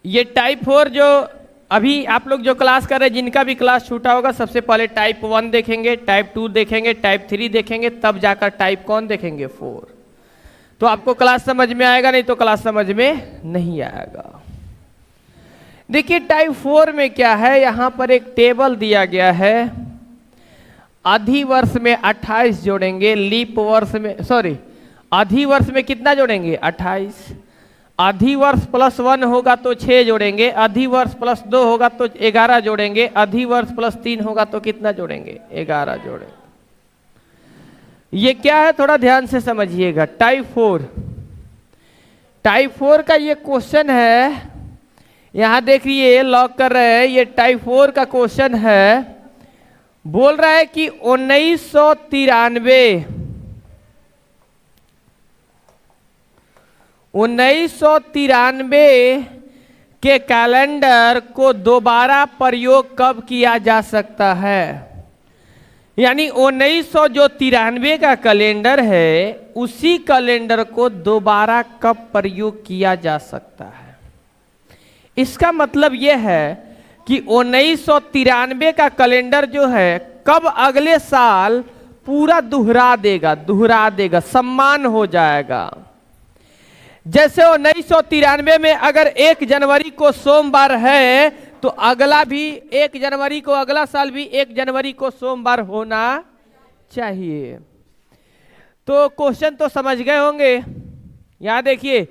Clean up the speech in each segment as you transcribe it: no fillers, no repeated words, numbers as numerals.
ये टाइप 4 जो अभी आप लोग जो क्लास कर रहे हैं, जिनका भी क्लास छूटा होगा, सबसे पहले टाइप 1 देखेंगे, टाइप 2 देखेंगे, टाइप 3 देखेंगे, तब जाकर टाइप कौन देखेंगे 4। तो आपको क्लास समझ में आएगा, नहीं तो क्लास समझ में नहीं आएगा। देखिए टाइप 4 में क्या है, यहां पर एक टेबल दिया गया है। अधिवर्ष में 28 जोड़ेंगे, लीप वर्ष में सॉरी अधिवर्ष में कितना जोड़ेंगे 28। अधिवर्ष प्लस 1 होगा तो 6 जोड़ेंगे, अधिवर्ष प्लस 2 होगा तो 11 जोड़ेंगे, अधिवर्ष प्लस 3 होगा तो कितना जोड़ेंगे 11 जोड़ेंगे। ये क्या है थोड़ा ध्यान से समझिएगा। टाइप 4 का ये क्वेश्चन है, यहां देखिए लॉक कर रहे हैं। ये टाइप 4 का क्वेश्चन है, बोल रहा है कि 1993 के कैलेंडर को दोबारा प्रयोग कब किया जा सकता है। यानी 1993 का कैलेंडर है, उसी कैलेंडर को दोबारा कब प्रयोग किया जा सकता है। इसका मतलब यह है कि 1993 का कैलेंडर जो है कब अगले साल पूरा दोहरा देगा, सम्मान हो जाएगा। जैसे 1993 में अगर 1 जनवरी को सोमवार है, तो अगला भी 1 जनवरी को, अगला साल भी 1 जनवरी को सोमवार होना चाहिए। तो क्वेश्चन तो समझ गए होंगे। यहां देखिए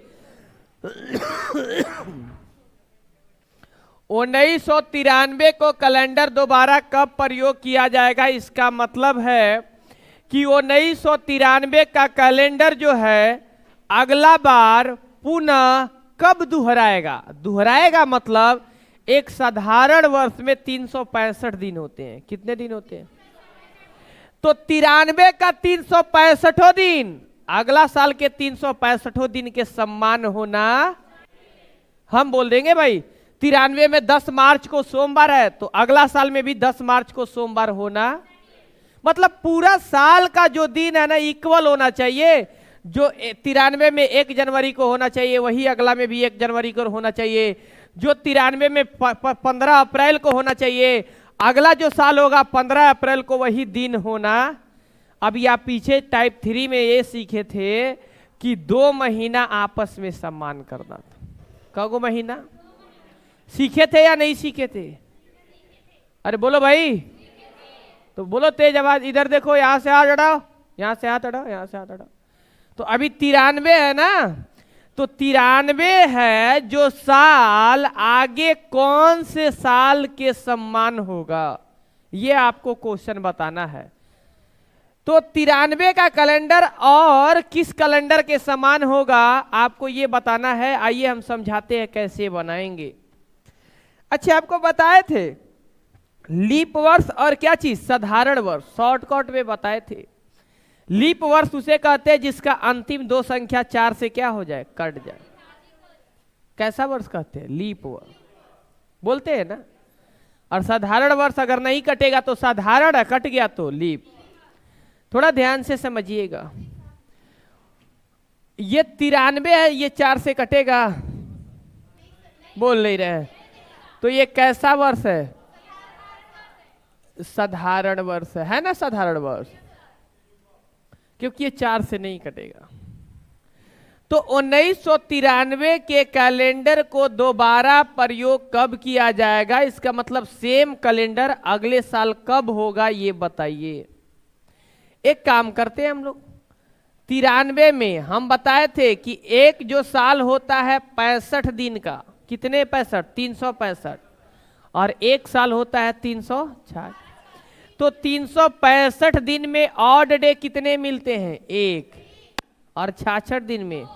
1993 को कैलेंडर दोबारा कब प्रयोग किया जाएगा। इसका मतलब है कि 1993 का कैलेंडर जो है अगला बार पुनः कब दोहराएगा मतलब एक साधारण वर्ष में 365 दिन होते हैं। कितने दिन होते हैं? तो 93 का 365 दिन अगला साल के 365 दिन के सम्मान होना। हम बोल देंगे भाई 93 में 10 मार्च को सोमवार है, तो अगला साल में भी 10 मार्च को सोमवार होना। मतलब पूरा साल का जो दिन है ना इक्वल होना चाहिए। जो 93 में 1 जनवरी को होना चाहिए, वही अगला में भी 1 जनवरी को होना चाहिए। जो 93 में 15 अप्रैल को होना चाहिए, अगला जो साल होगा 15 अप्रैल को वही दिन होना। अभी आप पीछे टाइप 3 में ये सीखे थे कि 2 महीना आपस में सम्मान करना था। कगो महीना सीखे थे या नहीं सीखे थे? अरे बोलो भाई, तो बोलो तेज आवाज। इधर देखो, यहां से हाथ हटाओ, यहां से हाथ हटाओ, यहां से हाथ हटाओ। तो अभी 93 है ना, तो 93 है जो साल, आगे कौन से साल के सम्मान होगा ये आपको क्वेश्चन बताना है। तो 93 का कैलेंडर और किस कैलेंडर के समान होगा आपको ये बताना है। आइए हम समझाते हैं कैसे बनाएंगे। अच्छा, आपको बताए थे लीप वर्ष और क्या चीज, साधारण वर्ष, शॉर्टकट में बताए थे। लीप वर्ष उसे कहते हैं जिसका अंतिम 2 संख्या 4 से क्या हो जाए, कट जाए। कैसा वर्ष कहते हैं? लीप वर्ष बोलते हैं ना। और साधारण वर्ष अगर नहीं कटेगा तो साधारण है, कट गया तो लीप। थोड़ा ध्यान से समझिएगा। ये 93 है, ये 4 से कटेगा, बोल नहीं रहे। तो ये कैसा वर्ष है? साधारण वर्ष है ना, साधारण वर्ष, क्योंकि ये 4 से नहीं कटेगा। तो 1993 के कैलेंडर को दोबारा प्रयोग कब किया जाएगा, इसका मतलब सेम कैलेंडर अगले साल कब होगा ये बताइए। एक काम करते हैं हम लोग, 93 में हम बताए थे कि एक जो साल होता है 65 दिन का, कितने 65? 365, और एक साल होता है 366। तो 365 दिन में ऑड डे कितने मिलते हैं? 1। और 66 दिन में,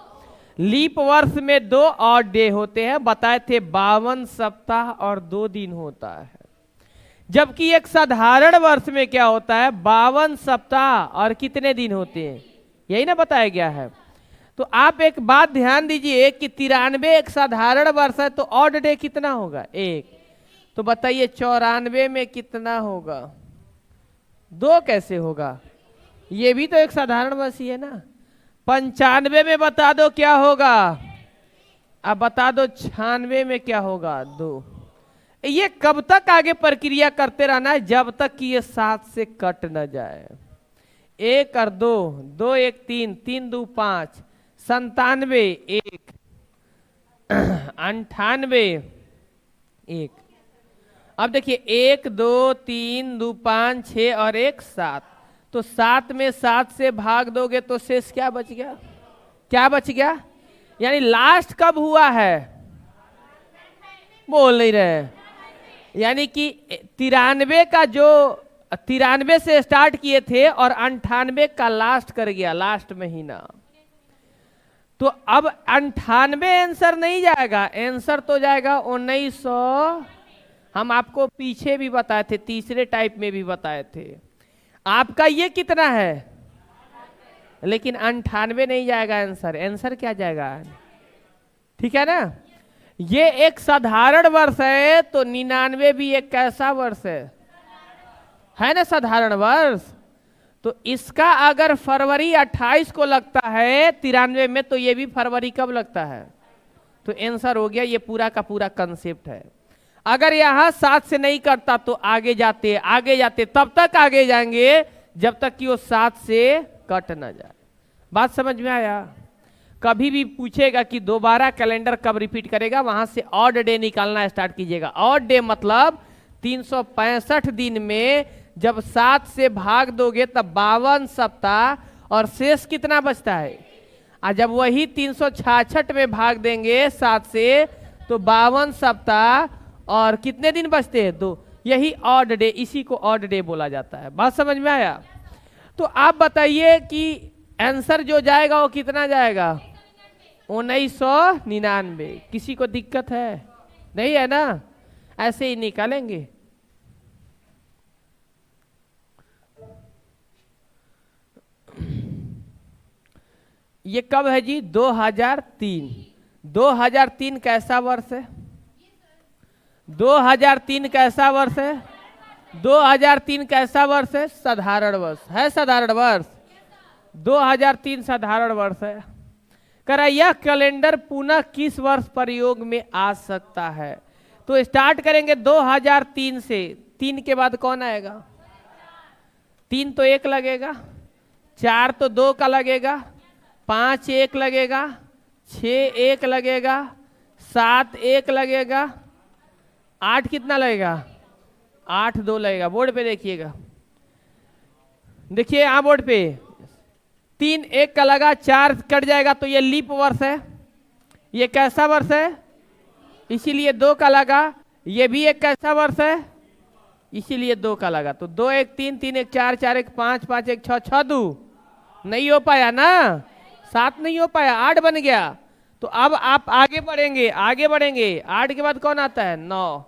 लीप वर्ष में 2 ऑड डे होते हैं, बताए थे 52 सप्ताह और 2 दिन होता है। जबकि एक साधारण वर्ष में क्या होता है, 52 सप्ताह और कितने दिन होते हैं, यही ना बताया गया है। तो आप एक बात ध्यान दीजिए कि 93 एक साधारण वर्ष है, तो ऑड डे कितना होगा? 1। तो बताइए 94 में कितना होगा? 2 कैसे होगा? ये भी तो एक साधारण वर्ष ही है ना। 95 में बता दो क्या होगा? अब बता दो 96 में क्या होगा? 2। ये कब तक आगे प्रक्रिया करते रहना है? जब तक कि ये 7 से कट न जाए। 1 और 2, 2 1 3, 3 2 5, 97 1, 98 1। अब देखिए 1 2 3 2 5 6 और 1 7, तो 7 में 7 से भाग दोगे तो शेष क्या बच गया? क्या बच गया? यानी लास्ट कब हुआ है? बोल नहीं रहे। यानी कि 93 का जो 93 से स्टार्ट किए थे और 98 का लास्ट कर गया, लास्ट महीना। तो अब 98 आंसर नहीं जाएगा, आंसर तो जाएगा 1900। हम आपको पीछे भी बताए थे, तीसरे टाइप में भी बताए थे। आपका ये कितना है? लेकिन 98 नहीं जाएगा आंसर। आंसर क्या जाएगा? ठीक है ना? ये एक साधारण वर्ष है, तो 99 भी एक कैसा वर्ष है ना? साधारण वर्ष। तो इसका अगर फरवरी 28 को लगता है 93 में, तो ये भी फरवरी कब लगता है? तो आंसर हो गया। ये पूरा का पूरा कंसेप्ट है। अगर यहां 7 से नहीं करता तो आगे जाते आगे जाते, तब तक आगे जाएंगे जब तक कि वो 7 से कट ना जाए। बात समझ में आया? कभी भी पूछेगा कि दोबारा कैलेंडर कब रिपीट करेगा, वहां से ऑड डे निकालना स्टार्ट कीजिएगा। ऑड डे मतलब 365 दिन में जब 7 से भाग दोगे तब 52 सप्ताह और शेष कितना बचता है? और जब वही 366 में भाग देंगे 7 से, तो 52 सप्ताह और कितने दिन बचते हैं? 2। यही ऑड डे, इसी को ऑड डे बोला जाता है। बात समझ में आया? तो आप बताइए कि आंसर जो जाएगा वो कितना जाएगा? 1999। किसी को दिक्कत है? नहीं है ना? ऐसे ही निकालेंगे। ये कब है जी? 2003। 2003 कैसा वर्ष है? 2003 कैसा वर्ष है? 2003 कैसा वर्ष है? साधारण वर्ष है। साधारण वर्ष 2003 साधारण वर्ष है। करा यह कैलेंडर पुनः किस वर्ष प्रयोग में आ सकता है? तो स्टार्ट करेंगे 2003 से। 3 के बाद कौन आएगा? 3 तो 1 लगेगा, 4 तो 2 का लगेगा, 5 1 लगेगा, 6 1 लगेगा, 7 1 लगेगा, 8 कितना लगेगा? 8 2 लगेगा। बोर्ड पे देखिएगा, देखिए यहाँ बोर्ड पे 3 1 का लगा, 4 कट जाएगा तो ये लीप वर्ष है। ये कैसा वर्ष है? इसीलिए 2 का लगा। ये भी एक कैसा वर्ष है? इसीलिए 2 का लगा। तो 2 1 3 3 1 4 4 1 5 5 1 6 6 2 नहीं हो पाया ना? 7 नहीं हो पाया, 8 बन गया। तो अब आप आगे बढ़ेंगे, आगे बढ़ेंगे। 8 के बाद कौन आता है? 9।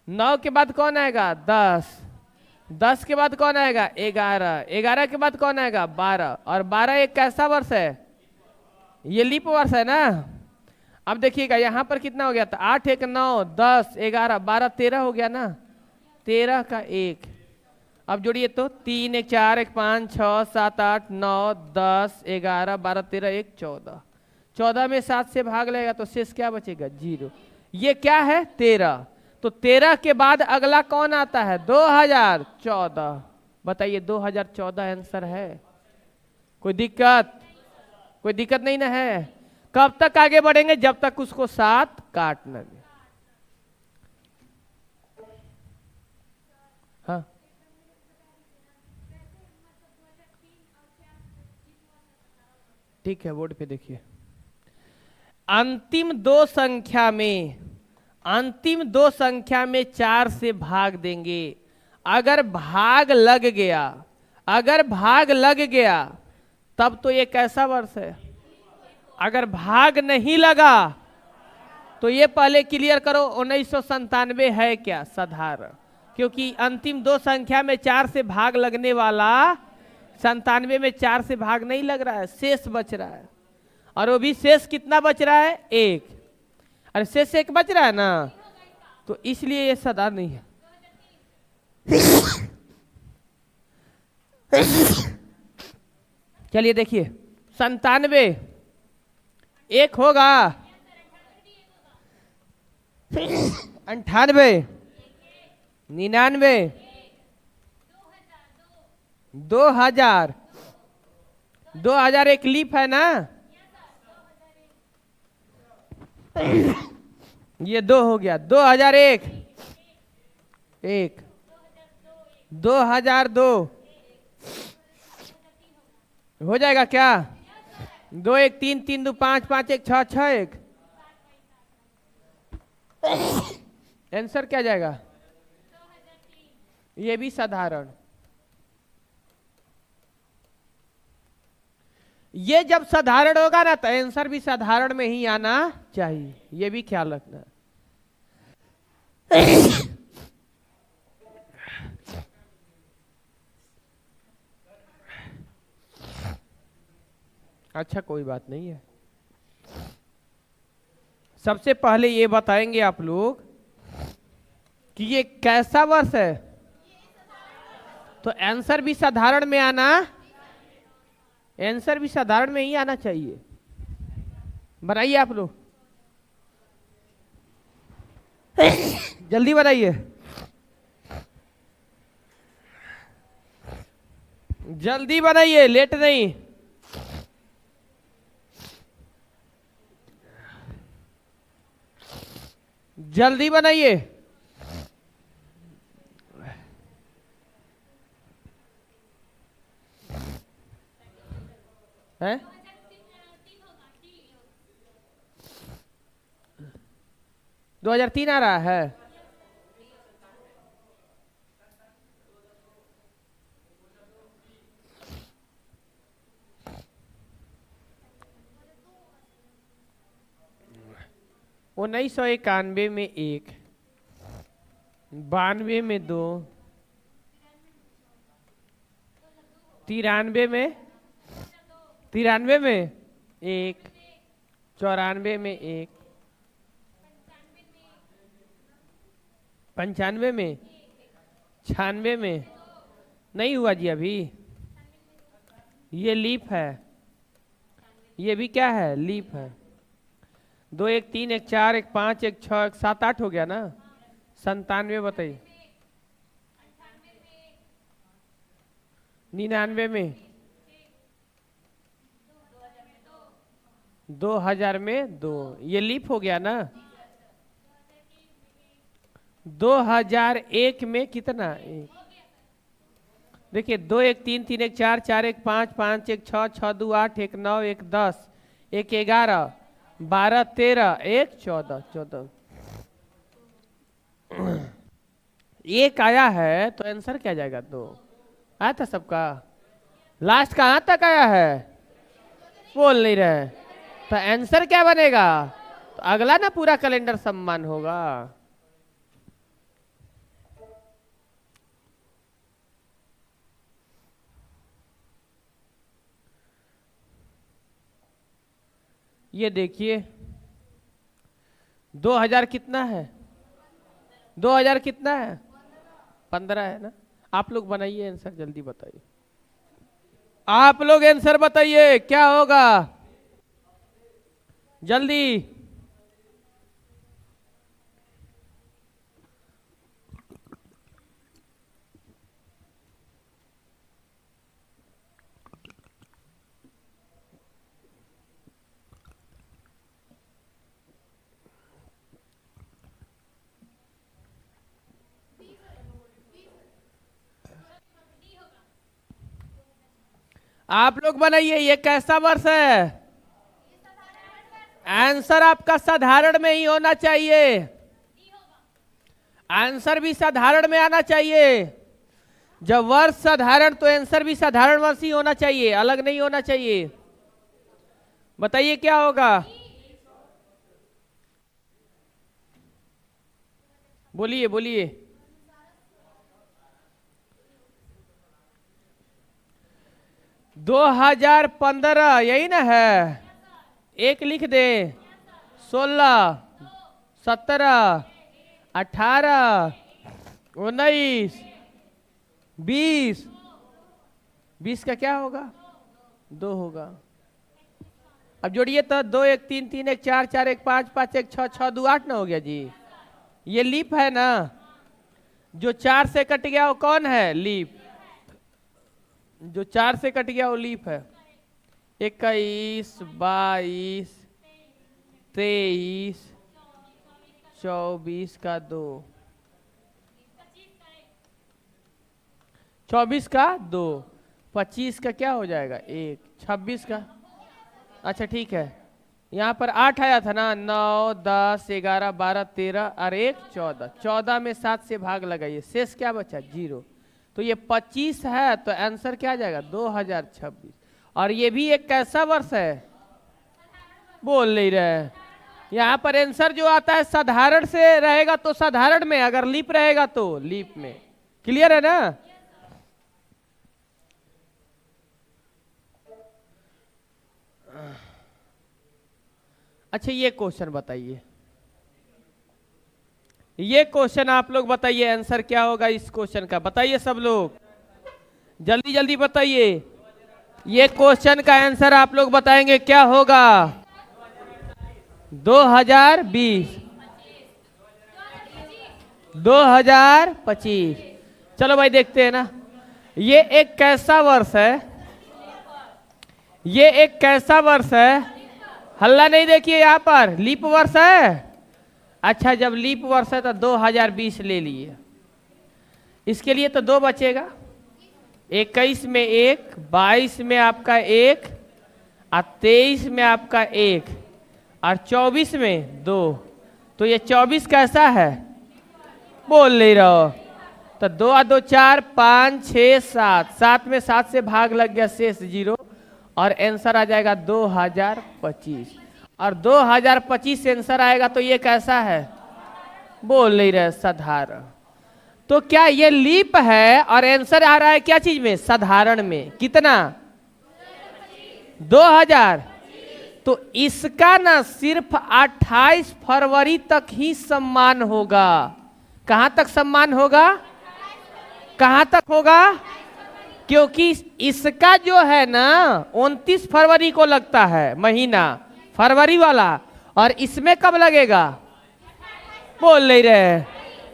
9 के बाद कौन आएगा? 10। 10 के बाद कौन आएगा? 11। 11 के बाद कौन आएगा? 12। और 12 एक कैसा वर्ष है? ये लीप वर्ष है ना? अब देखिएगा यहाँ पर कितना हो गया था? 8 1 9 10 11 12 13 हो गया ना? 13 का 1। अब जोड़िए तो 3 1 4 1 5 6 7 8 9 10 11 12 13 1 14। 14 में 7 से भाग लेगा तो शेष क्या बचेगा? 0। ये क्या है? 13। तो 13 के बाद अगला कौन आता है? 2014। बताइए 2014 आंसर है? कोई दिक्कत? कोई दिक्कत नहीं ना है? कब तक आगे बढ़ेंगे? जब तक उसको 7 काट न दे। हाँ, ठीक है, बोर्ड पे देखिए। अंतिम दो संख्या में 4 से भाग देंगे। अगर भाग लग गया तब तो ये कैसा वर्ष है? अगर भाग नहीं लगा तो ये पहले क्लियर करो, 1997 है क्या? साधारण। क्योंकि अंतिम दो संख्या में 4 से भाग लगने वाला, 97 में 4 से भाग नहीं लग रहा है, शेष बच रहा है। और वो भी शेष कितना बच रहा है? 1। अरे शेष 1 बच रहा है ना, तो इसलिए ये साधारण नहीं है। चलिए देखिए, 97 1 होगा 98, 99, 2000, 2000 एक लीप है ना, ये 2 हो गया, 2001, 1, 2002 हो जाएगा क्या, 2 1 3 3 2 5 5 1 6 6 1, आंसर क्या जाएगा, ये भी साधारण। ये जब साधारण होगा ना तो आंसर भी साधारण में ही आना चाहिए, ये भी ख्याल रखना। अच्छा कोई बात नहीं है। सबसे पहले ये बताएंगे आप लोग कि ये कैसा वर्ष है, तो आंसर भी साधारण में आना, आंसर भी साधारण में ही आना चाहिए। बनाइए आप लोग, जल्दी बनाइए, जल्दी बनाइए, लेट नहीं। जल्दी बनाइए। हैं? 2003 आ रहा है। उन्नीस 1991 में 1, 92 में 2, 93 में 93 में 1, 94 में 1, 95 में, 96 में नहीं हुआ जी अभी, ये लीप है, ये भी क्या है, लीप है। 2 1 3 1 4 1 5 1 6 1 7 8 हो गया ना, 97 बताइए, 99 में, 2000 में 2, ये लीप हो गया ना। 2001 में कितना, 1, देखिए 2 1 3 3 1 4 4 1 5 5 1 6 6 2 8 1 9 1 10 1 11 12 13 1 14 14 1 आया है तो आंसर क्या जाएगा, 2 आया था सबका। लास्ट कहां तक आया है, बोल नहीं रहे, तो आंसर क्या बनेगा, तो अगला ना पूरा कैलेंडर सम्मान होगा। ये देखिए 2000 कितना है, 2000 कितना है, 15 है ना। आप लोग बनाइए आंसर, जल्दी बताइए, आप लोग आंसर बताइए क्या होगा, जल्दी। आप लोग बनाइए, ये कैसा वर्ष है, आंसर आपका साधारण में ही होना चाहिए, आंसर भी साधारण में आना चाहिए। जब वर्ष साधारण तो आंसर भी साधारण वर्ष ही होना चाहिए, अलग नहीं होना चाहिए। बताइए क्या होगा, बोलिए बोलिए। 2015 यही ना है, एक लिख दे, 16 17 18 19 20, 20 का क्या होगा, 2 होगा। अब जोड़िए तो 2 1 3 3 1 4 4 1 5 5 1 6 6 2 8 ना हो गया जी, ये लीप है ना, जो 4 से कट गया वो कौन है? लीप। जो 4 से कट गया वो लीप है। 21, 22, 23, 24 का 2, 24 का 2, 25 का क्या हो जाएगा? 1, 26 का, अच्छा ठीक है, यहाँ पर 8 आया था ना, 9, 10, 11, 12, 13 और 1 14, 14 में 7 से भाग लगाइए, शेष क्या बचा? 0। तो ये 25 है, तो आंसर क्या आ जाएगा? 2026। और ये भी एक कैसा वर्ष है? बोल नहीं रहे। यहाँ पर आंसर जो आता है साधारण से रहेगा तो साधारण में, अगर लीप रहेगा तो लीप में। क्लियर है ना? अच्छा ये क्वेश्चन बताइए, ये क्वेश्चन आप लोग बताइए आंसर क्या होगा इस क्वेश्चन का, बताइए सब लोग, जल्दी जल्दी बताइए। ये क्वेश्चन का आंसर आप लोग बताएंगे क्या होगा? 2020, 2025। चलो भाई देखते हैं ना, ये एक कैसा वर्ष है? ये एक कैसा वर्ष है? हल्ला नहीं, देखिए यहाँ पर लीप वर्ष है। अच्छा जब लीप वर्ष है तो 2020 ले लिए, इसके लिए तो 2 बचेगा, 21 में 1, 22 में आपका 1 और 23 में आपका 1 और 24 में 2, तो ये 24 कैसा है? बोल नहीं रहो। तो 2 और 2 4, 5, 6, 7, 7 में 7 से भाग लग गया, शेष 0 और आंसर आ जाएगा 2025। और 2025 से आंसर आएगा तो ये कैसा है? बोल नहीं रहे, साधारण। तो क्या ये लीप है और आंसर आ रहा है क्या चीज में? साधारण में। कितना? 2000। तो इसका ना सिर्फ 28 फरवरी तक ही सम्मान होगा। कहां तक सम्मान होगा? कहां तक होगा? क्योंकि इसका जो है ना 29 फरवरी को लगता है महीना, फरवरी वाला, और इसमें कब लगेगा? बोल नहीं रहे।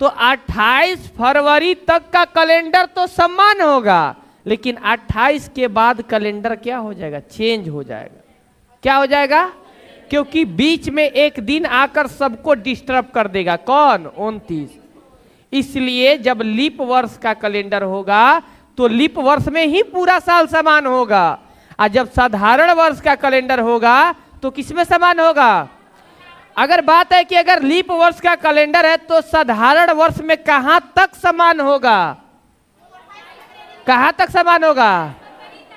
तो 28 फरवरी तक का कैलेंडर तो सम्मान होगा, लेकिन 28 के बाद कैलेंडर क्या हो जाएगा? चेंज हो जाएगा। क्या हो जाएगा? क्योंकि बीच में एक दिन आकर सबको डिस्टर्ब कर देगा। कौन? 29। इसलिए जब लीप वर्ष का कैलेंडर होगा तो लीप वर्ष में ही पूरा साल समान होगा, और जब साधारण वर्ष का कैलेंडर होगा तो किसमें समान होगा? अगर बात है कि अगर लीप वर्ष का कैलेंडर है तो साधारण वर्ष में कहां तक समान होगा? कहां तक समान होगा?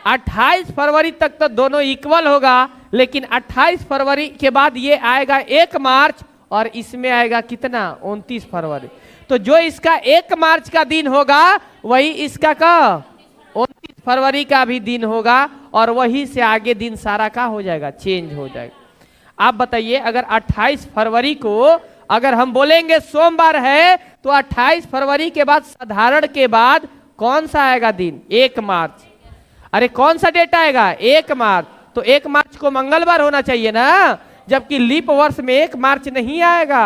28 फरवरी तक तो दोनों इक्वल होगा, लेकिन 28 फरवरी के बाद ये आएगा 1 मार्च और इसमें आएगा कितना? 29 फरवरी। तो जो इसका 1 मार्च का दिन होगा वही इसका का 29 फरवरी का भी दिन होगा, और वही से आगे दिन सारा का हो जाएगा? चेंज हो जाएगा। आप बताइए, अगर 28 फरवरी को अगर हम बोलेंगे सोमवार है, तो 28 फरवरी के बाद साधारण के बाद कौन सा आएगा दिन? 1 मार्च। अरे कौन सा डेट आएगा? 1 मार्च। तो 1 मार्च को मंगलवार होना चाहिए ना, जबकि लीप वर्ष में 1 मार्च नहीं आएगा।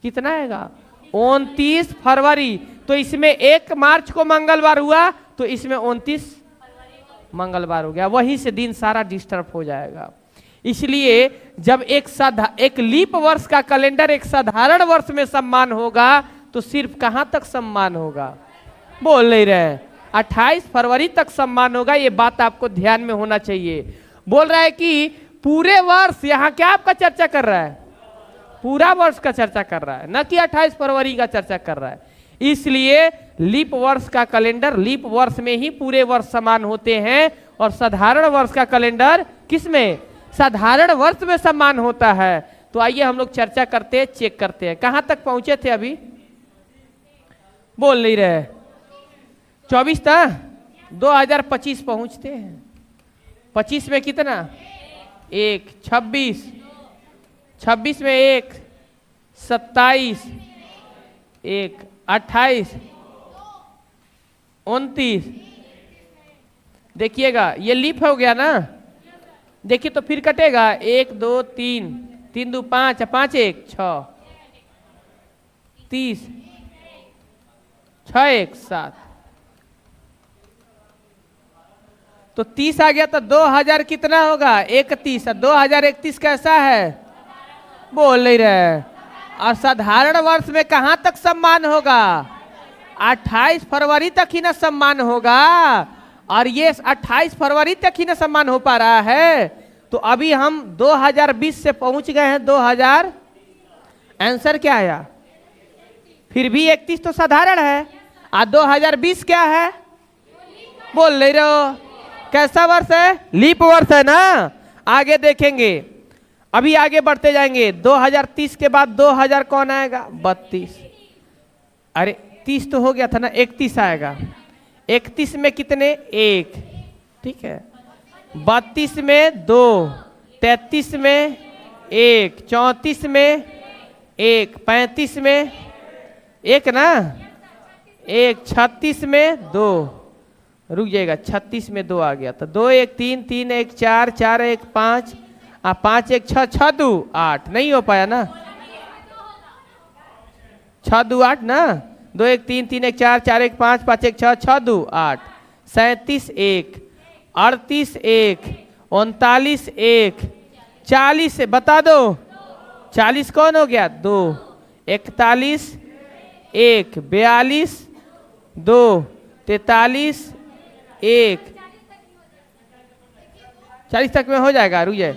कितना आएगा? 29 फरवरी। तो इसमें 1 मार्च को मंगलवार हुआ, तो इसमें 29 मंगलवार हो गया, वहीं से दिन सारा डिस्टर्ब हो जाएगा। इसलिए जब एक लीप वर्ष का कैलेंडर एक साधारण वर्ष में सम्मान होगा तो सिर्फ कहां तक सम्मान होगा? बोल नहीं रहे। 28 फरवरी तक सम्मान होगा, ये बात आपको ध्यान में होना चाहिए। बोल रहा है कि पूरे वर्ष, यहां क्या आपका चर्चा कर रहा है? पूरा वर्ष का चर्चा कर रहा है, न कि 28 फरवरी का चर्चा कर रहा है। इसलिए लीप वर्ष का कैलेंडर, लीप वर्ष में ही पूरे वर्ष समान होते हैं, और साधारण वर्ष का कैलेंडर किसमें? साधारण वर्ष में समान होता है। तो आइए हम लोग चर्चा करते हैं, चेक करते हैं कहां तक पहुंचे थे अभी। बोल नहीं रहे। 24 था, 2025 पहुंचते हैं। 25 में कितना? 1, 26, 26 में 1, 27, 1, 28, 29। देखिएगा ये लीप हो गया ना, देखिए तो फिर कटेगा 1, 2, 3, 3 2 5, 5 1 6, 30, 6 1 7, तो 30 आ गया तो 2000 कितना होगा 31। 2031 कैसा है बोल नहीं रहे। और साधारण वर्ष में कहां तक सम्मान होगा 28 फरवरी तक ही ना सम्मान होगा, और ये 28 फरवरी तक ही ना सम्मान हो पा रहा है। तो अभी हम 2020 से पहुंच गए हैं 2000, आंसर क्या आया फिर भी 31 तो साधारण है, और 2020 क्या है बोल नहीं रहे। कैसा वर्ष है लीप वर्ष है ना। आगे देखेंगे, अभी आगे बढ़ते जाएंगे। 2030 के बाद 2000 कौन आएगा 32, अरे 30 तो हो गया था ना, 31 आएगा। 31 में कितने 1, ठीक है। 32 में 2, 33 में 1, 34 में 1, 35 में 1 ना 1, 36 में 2, रुक जाएगा 36 में 2 आ गया तो 2 1 3, 3 1 4, 4 1 5, 5 1 6, 6 2 8, नहीं हो पाया ना 6 2 8 ना। 2 1 3, 3 1 4, 4 1 5, 5 1 6, 6 2 8, 37 1, 38 1, 39 1, 40 बता दो 40 कौन हो गया 2, 41 1, 42 2, 43 1, 40 तक में हो जाएगा। रुक जाए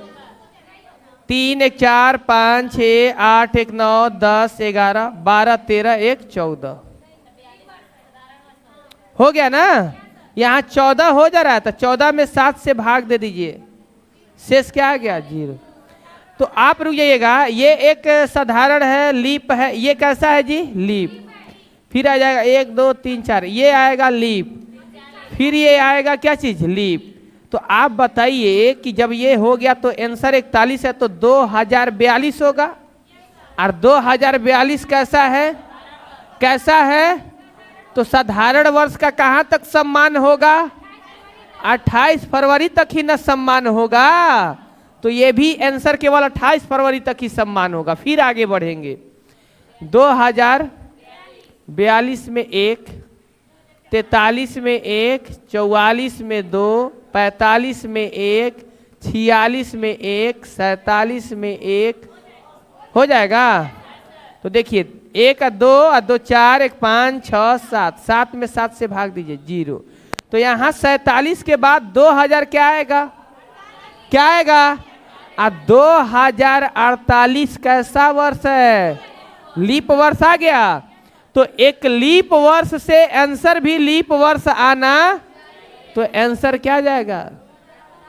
3 1 4 5 6 8 1 9 10 11 12 13 1 14 हो गया ना। यहाँ 14 हो जा रहा था, 14 में 7 से भाग दे दीजिए, शेष क्या आ गया 0। तो आप रुक जाइएगा, ये एक साधारण है लीप है, ये कैसा है जी लीप। फिर आ जाएगा 1 2 3 4, ये आएगा लीप। फिर ये आएगा क्या चीज लीप। तो आप बताइए कि जब ये हो गया तो आंसर 41 है तो 2042 होगा। और 2042 कैसा है, कैसा है तो साधारण वर्ष का कहां तक सम्मान होगा 28 फरवरी तक ही न सम्मान होगा। तो ये भी आंसर केवल 28 फरवरी तक ही सम्मान होगा। फिर आगे बढ़ेंगे 2042 में 1, 43 में 1, 44 में 2, 45 में 1, 46 में 1, 47 में 1 हो जाएगा। तो देखिए 1 2 2 4 1 5 6 7, 7 में 7 से भाग दीजिए 0। तो यहाँ 47 के बाद 2000 क्या आएगा, क्या आएगा 2048 कैसा वर्ष है लीप वर्ष आ गया। तो एक लीप वर्ष से आंसर भी लीप वर्ष आना, तो आंसर क्या जाएगा,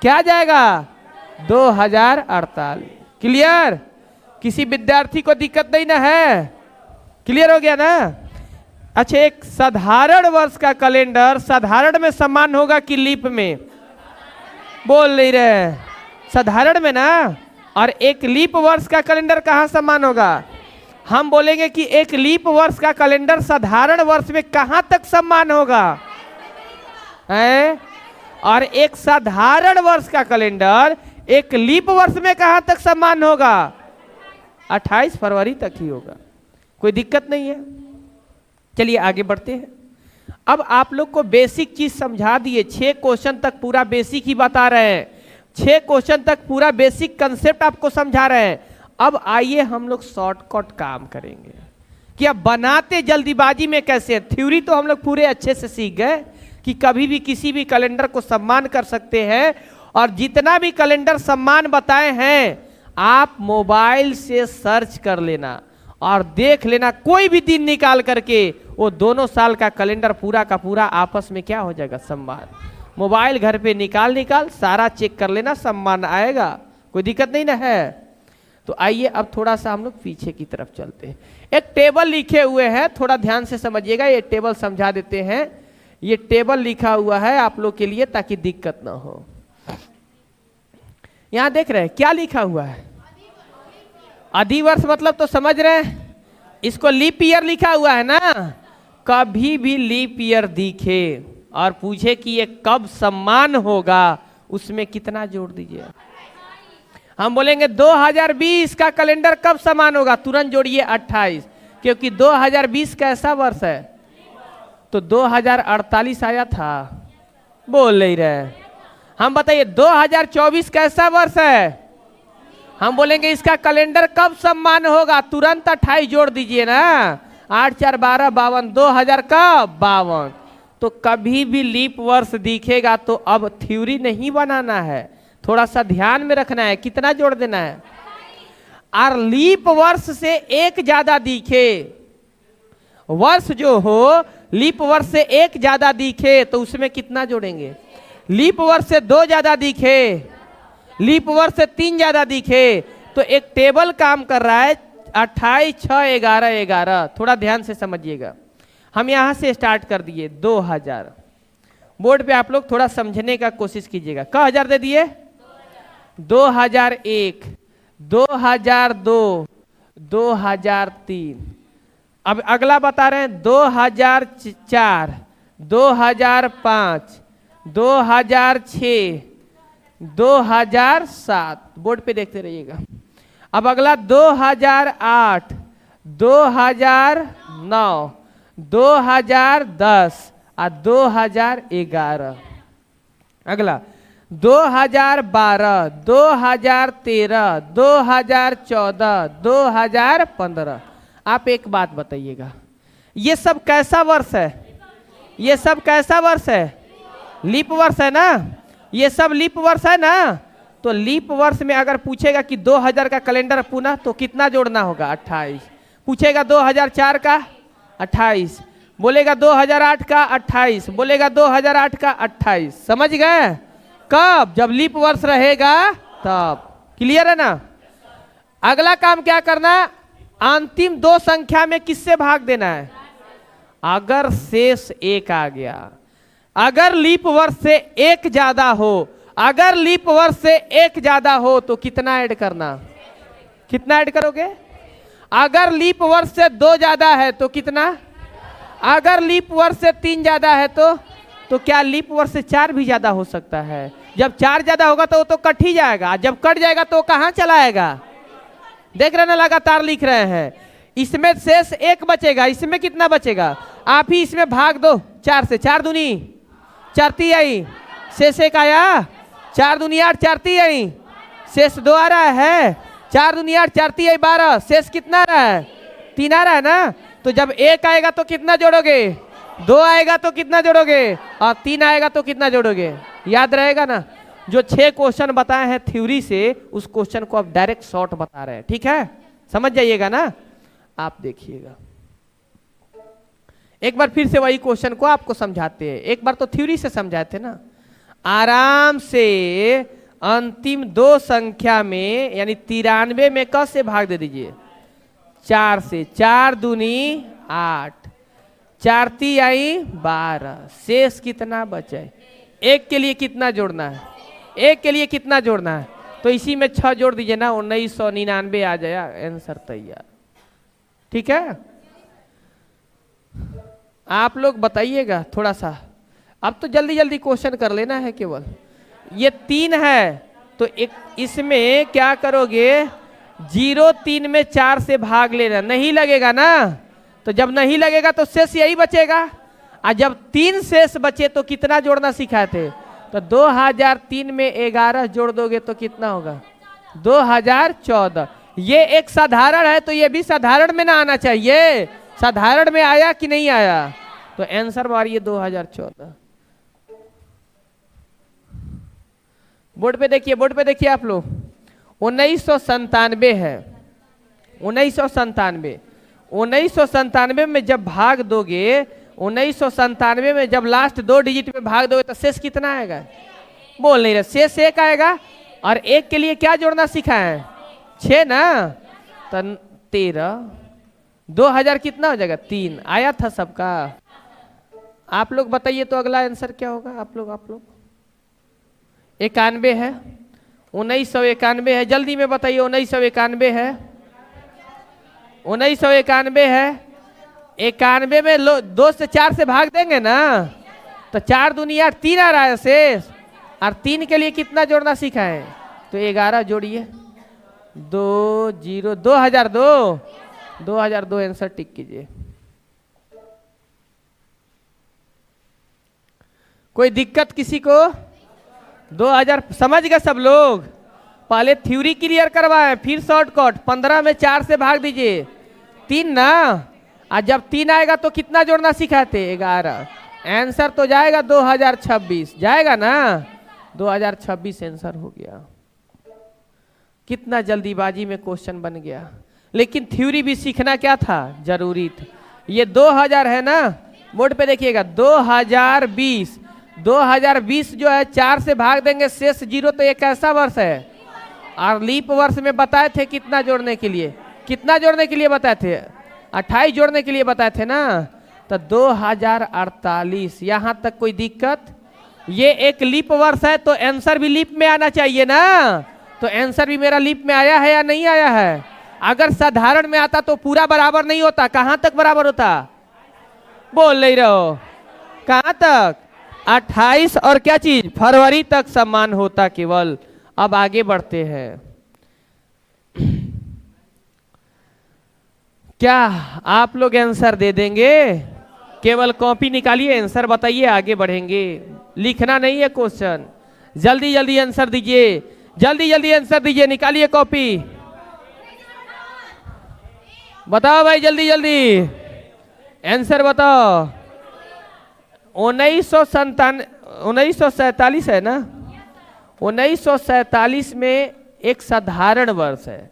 क्या जाएगा 2048। क्लियर, किसी विद्यार्थी को दिक्कत नहीं ना है, क्लियर हो गया ना। अच्छा, एक साधारण वर्ष का कैलेंडर साधारण में सम्मान होगा कि लीप में, बोल नहीं रहे, साधारण में ना। और एक लीप वर्ष का कैलेंडर कहाँ सम्मान होगा, हम बोलेंगे कि एक लीप वर्ष का कैलेंडर साधारण वर्ष में कहां तक सम्मान होगा है? और एक साधारण वर्ष का कैलेंडर एक लीप वर्ष में कहां तक सम्मान होगा 28 फरवरी तक ही होगा। कोई दिक्कत नहीं है। चलिए आगे बढ़ते हैं। अब आप लोग को बेसिक चीज समझा दिए, 6 क्वेश्चन तक पूरा बेसिक ही बता रहे हैं, 6 क्वेश्चन तक पूरा बेसिक कंसेप्ट आपको समझा रहे हैं। अब आइए हम लोग शॉर्टकट काम करेंगे कि अब बनाते जल्दीबाजी में कैसे। थ्योरी तो हम लोग पूरे अच्छे से सीख गए कि कभी भी किसी भी कैलेंडर को सम्मान कर सकते हैं, और जितना भी कैलेंडर सम्मान बताए हैं आप मोबाइल से सर्च कर लेना और देख लेना, कोई भी दिन निकाल करके वो दोनों साल का कैलेंडर पूरा का पूरा आपस में क्या हो जाएगा सम्मान। मोबाइल घर पे निकाल सारा चेक कर लेना, सम्मान आएगा, कोई दिक्कत नहीं ना है। तो आइए अब थोड़ा सा हम लोग पीछे की तरफ चलते हैं। एक टेबल लिखे हुए हैं, थोड़ा ध्यान से समझिएगा, ये टेबल समझा देते हैं। ये टेबल लिखा हुआ है आप लोग के लिए ताकि दिक्कत ना हो। यहां देख रहे हैं क्या लिखा हुआ है, अधिवर्ष मतलब तो समझ रहे हैं, इसको लीप ईयर लिखा हुआ है ना। कभी भी लीप ईयर दिखे और पूछे कि ये कब सम्मान होगा, उसमें कितना जोड़ दीजिए। हम बोलेंगे 2020 का कैलेंडर कब सम्मान होगा, तुरंत जोड़िए 28। क्योंकि 2020 कैसा वर्ष है, तो 2048 आया था, बोल नहीं रहे। हम बताइए 2024 कैसा वर्ष है, हम बोलेंगे इसका कैलेंडर कब सम्मान होगा, तुरंत 28 जोड़ दीजिए ना, 8 4 12 52, 2000 का 52। तो कभी भी लीप वर्ष दिखेगा तो अब थ्योरी नहीं बनाना है, थोड़ा सा ध्यान में रखना है, कितना जोड़ देना है। और लीप वर्ष से एक ज्यादा दिखे, वर्ष जो हो लीप वर्ष से एक ज्यादा दिखे तो उसमें कितना जोड़ेंगे। लीप वर्ष से 2 ज्यादा दिखे, लीप वर्ष से 3 ज्यादा दिखे, तो एक टेबल काम कर रहा है 28 6 11 11। थोड़ा ध्यान से समझिएगा, हम यहां से स्टार्ट कर दिए 2000। बोर्ड पे आप लोग थोड़ा समझने का कोशिश कीजिएगा। क हजार दे दिए, 2001 2002 2003। अब अगला बता रहे हैं 2004 2005 2006 2007। बोर्ड पे देखते रहिएगा। अब अगला 2008 2009 2010 और 2011। अगला 2012 2013 2014 2015। आप एक बात बताइएगा, ये सब कैसा वर्ष है, ये सब कैसा वर्ष है, लीप वर्ष है ना, ये सब लीप वर्ष है ना। तो लीप वर्ष में अगर पूछेगा कि 2000 का कैलेंडर पुनः तो कितना जोड़ना होगा, 28। पूछेगा 2004 का 28, बोलेगा 2008 का 28, बोलेगा 2008 का 28। समझ गए, कब, जब लीप वर्ष रहेगा तब। क्लियर है ना। अगला काम क्या करना, अंतिम 2 संख्या में किससे भाग देना है। अगर शेष 1 आ गया, अगर लीप वर्ष से 1 ज्यादा हो, अगर लीप वर्ष से 1 ज्यादा हो तो कितना ऐड करना, कितना ऐड करोगे। अगर लीप वर्ष से 2 ज्यादा है तो कितना, अगर लीप वर्ष से 3 ज्यादा है तो क्या लीप वर्ष से 4 भी ज्यादा हो सकता है। जब 4 ज्यादा होगा तो वो तो कट ही जाएगा, जब कट जाएगा तो कहां चला आएगा। देख रहे ना, लगातार लिख रहे हैं। इसमें शेष 1 बचेगा, इसमें कितना बचेगा, आप ही इसमें भाग दो 4 से, 4 दूनी 4 ती आई, शेष 1 आया, 4 दूनी 8 4 ती आई, शेष 2 आ रहा है, 4 दूनी 8 4 ती आई 12, शेष कितना आ रहा है, 3 आ रहा है ना। तो जब 1 आएगा तो कितना जोड़ोगे, 2 आएगा तो कितना जोड़ोगे, और 3 आएगा तो कितना जोड़ोगे। याद रहेगा ना। जो 6 क्वेश्चन बताए हैं थ्योरी से, उस क्वेश्चन को आप डायरेक्ट शॉर्ट बता रहे हैं, ठीक है, समझ जाइएगा ना। आप देखिएगा एक बार फिर से वही क्वेश्चन को आपको समझाते हैं। एक बार तो थ्योरी से समझाए थे ना। आराम से अंतिम 2 संख्या में यानी 93 में क से भाग दे दीजिए, 4 से, 4 दूनी 8, 4 ती आई 12, शेष कितना बचे। 1 के लिए कितना जोड़ना है, 1 के लिए कितना जोड़ना है, तो इसी में 6 जोड़ दीजिए ना, 1999 आ जाएगा, आंसर तैयार। ठीक है, आप लोग बताइएगा थोड़ा सा। अब तो जल्दी जल्दी क्वेश्चन कर लेना है। केवल ये 3 है तो एक इसमें क्या करोगे, 0 3 में 4 से भाग लेना, नहीं लगेगा ना। तो जब नहीं लगेगा तो शेष यही बचेगा। और जब 3 शेष बचे तो कितना जोड़ना सिखाए थे, तो 2003 में 11 जोड़ दोगे तो कितना होगा, 2014। ये एक साधारण है तो ये भी साधारण में ना आना चाहिए, साधारण में आया कि नहीं आया। तो आंसर मारिए 2014। बोर्ड पे देखिए, बोर्ड पे देखिए आप लोग। 1997 है, 1997। 1997 में जब भाग दोगे, 1997 में जब लास्ट 2 डिजिट में भाग दोगे तो शेष कितना आएगा, बोल नहीं रहे। शेष 1 आएगा। और 1 के लिए क्या जोड़ना सीखा है, 6 ना, तो 13। 2000 कितना हो जाएगा, 3 आया था सबका। आप लोग बताइए तो अगला आंसर क्या होगा। आप लोग 91 है, 1991 है, जल्दी में बताइए। 1991 है, 1991 है। 91 में 2 से 4 से भाग देंगे ना, तो 4 दूनी 8, 3 आ रहा है शेष। और 3 के लिए कितना जोड़ना सीखा है, तो 11 जोड़िए। 2 0 2002 2002 आंसर टिक कीजिए। कोई दिक्कत किसी को? 2000 समझ गए सब लोग? पहले थ्योरी क्लियर करवाएं, फिर शॉर्टकट। 15 में 4 से भाग दीजिए, 3 ना। आज जब 3 आएगा तो कितना जोड़ना सिखाते? 11। आंसर तो जाएगा 2026, जाएगा ना? 2026 आंसर हो गया। कितना जल्दीबाजी में क्वेश्चन बन गया, लेकिन थ्योरी भी सीखना क्या था? जरूरी था। ये 2000 है ना, बोर्ड पे देखिएगा 2020। 2020 जो है 4 से भाग देंगे, शेष 0। तो ये कैसा वर्ष है? और लीप वर्ष में बताए थे कितना जोड़ने के लिए? कितना जोड़ने के लिए बताए थे? 28 जोड़ने के लिए बताए थे ना। तो 2048। यहां तक कोई दिक्कत? ये एक लीप वर्ष है तो आंसर भी लीप में आना चाहिए ना। तो आंसर भी मेरा लीप में आया है या नहीं आया है? अगर साधारण में आता तो पूरा बराबर नहीं होता। कहां तक बराबर होता? बोल नहीं रहो। कहां तक? 28 और क्या चीज? फरवरी तक समान होता केवल। अब आगे बढ़ते हैं। क्या आप लोग आंसर दे देंगे? केवल कॉपी निकालिए, आंसर बताइए, आगे बढ़ेंगे। लिखना नहीं है क्वेश्चन। जल्दी जल्दी आंसर दीजिए, जल्दी जल्दी आंसर दीजिए, निकालिए कॉपी। बताओ भाई, जल्दी जल्दी आंसर बताओ। 1947 है ना? 1947 में एक साधारण वर्ष है।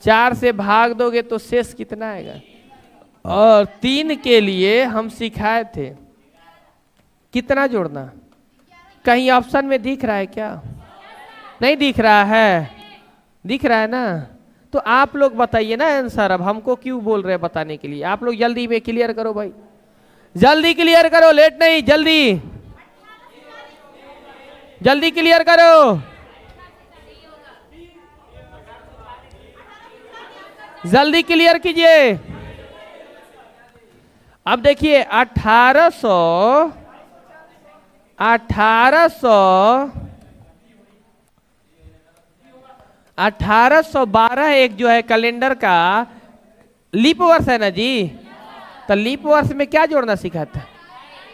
4 से भाग दोगे तो शेष कितना आएगा? और 3 के लिए हम सिखाए थे कितना जोड़ना। कहीं ऑप्शन में दिख रहा है क्या? नहीं दिख रहा है? दिख रहा है ना? तो आप लोग बताइए ना आंसर। अब हमको क्यों बोल रहे हैं बताने के लिए? आप लोग जल्दी में क्लियर करो भाई, जल्दी क्लियर करो, लेट नहीं, जल्दी जल्दी क्लियर करो, जल्दी क्लियर कीजिए। अब देखिए 1812 एक जो है कैलेंडर का लीप वर्ष है ना जी। तो लीप वर्ष में क्या जोड़ना सिखाता है?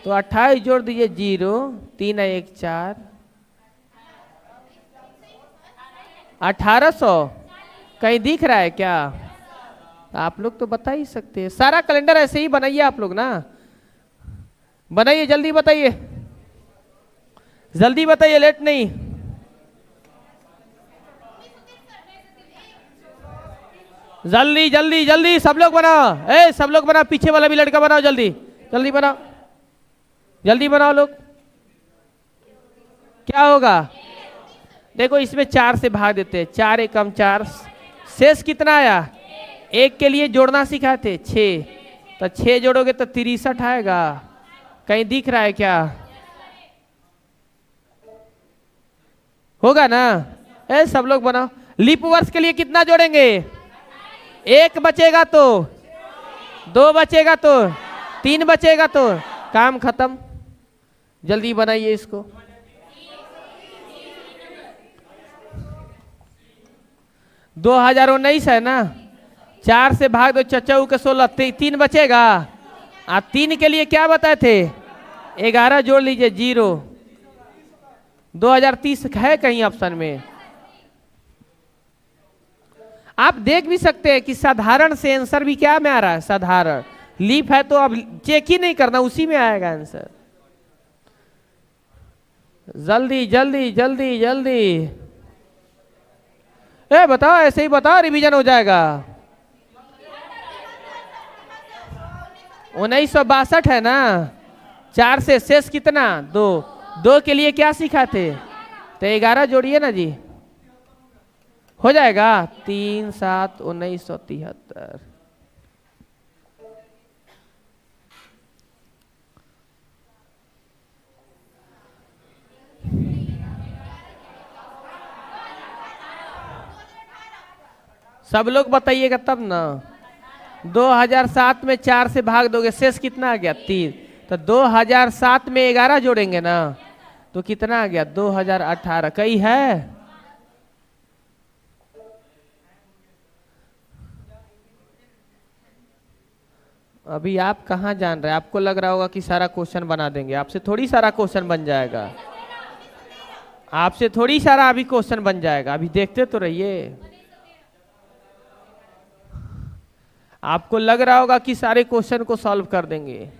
तो 28 जोड़ दीजिए, 0 3 1 4। 1800 कहीं दिख रहा है क्या? आप लोग तो बता ही सकते हैं। सारा कैलेंडर ऐसे ही बनाइए आप लोग ना, बनाइए, जल्दी बताइए, जल्दी बताइए, लेट नहीं। जल्दी जल्दी जल्दी सब लोग बनाओ, सब लोग बनाओ, पीछे वाला भी लड़का बनाओ, जल्दी जल्दी बनाओ, जल्दी बनाओ लोग। क्या होगा? देखो इसमें 4 से भाग देते हैं, 4 एकम 4, शेष कितना आया? 1 के लिए जोड़ना सिखाते 6। तो 6 जोड़ोगे तो 63 आएगा। कहीं दिख रहा है क्या? होगा ना? सब लोग बनाओ। लीप वर्ष के लिए कितना जोड़ेंगे? 1 बचेगा तो, 2 बचेगा तो, 3 बचेगा तो काम खत्म। जल्दी बनाइए इसको। दो 2019 है ना? 4 से भाग दो, चचाऊ के 16, 3 बचेगा। 3 के लिए क्या बताए थे? 11 जोड़ लीजिए, 0। 2030 है कहीं ऑप्शन में? आप देख भी सकते हैं कि साधारण से आंसर भी क्या में आ रहा है? साधारण। लीप है तो अब चेक ही नहीं करना, उसी में आएगा आंसर। जल्दी जल्दी जल्दी जल्दी बताओ, ऐसे ही बताओ, रिवीजन हो जाएगा। 1962 है ना? 4 से शेष कितना? 2। 2 के लिए क्या सिखाते? तो 11 जोड़िए ना जी, हो जाएगा। 3 7 1973। सब लोग बताइएगा तब ना। 2007 में 4 से भाग दोगे, शेष कितना आ गया? 3। तो 2007 में 11 जोड़ेंगे ना, तो कितना आ गया? 2018। कई है? अभी आप कहाँ जान रहे हैं? आपको लग रहा होगा कि सारा क्वेश्चन बना देंगे, आपसे थोड़ी सारा क्वेश्चन बन जाएगा, आपसे थोड़ी सारा अभी क्वेश्चन बन जाएगा, अभी देखते तो रहिए। आपको लग रहा होगा कि सारे क्वेश्चन को सॉल्व कर देंगे।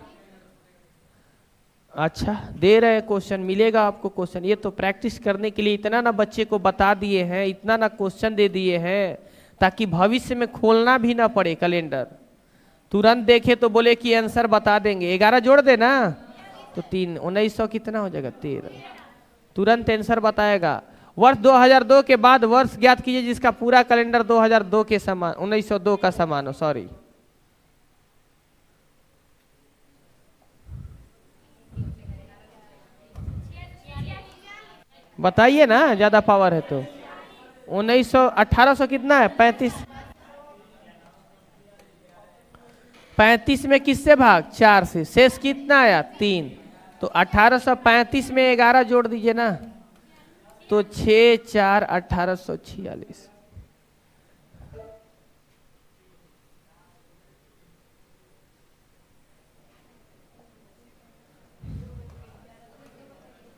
अच्छा, दे रहे क्वेश्चन, मिलेगा आपको क्वेश्चन। ये तो प्रैक्टिस करने के लिए इतना ना बच्चे को बता दिए हैं, इतना ना क्वेश्चन दे दिए हैं, ताकि भविष्य में खोलना भी ना पड़े कैलेंडर। तुरंत देखे तो बोले कि आंसर बता देंगे। 11 जोड़ देना तो 3, 1900 कितना हो जाएगा? 13। तुरंत आंसर बताएगा। वर्ष 2002 के बाद वर्ष ज्ञात कीजिए जिसका पूरा कैलेंडर 2002 के समान, 1902 का समान हो। सॉरी, बताइए ना, ज्यादा पावर है तो। 1900, 1800 कितना है? 35। 35 में किससे भाग? 4 से। शेष कितना आया? 3। तो 1835 में 11 जोड़ दीजिए ना, तो 6 4 1846।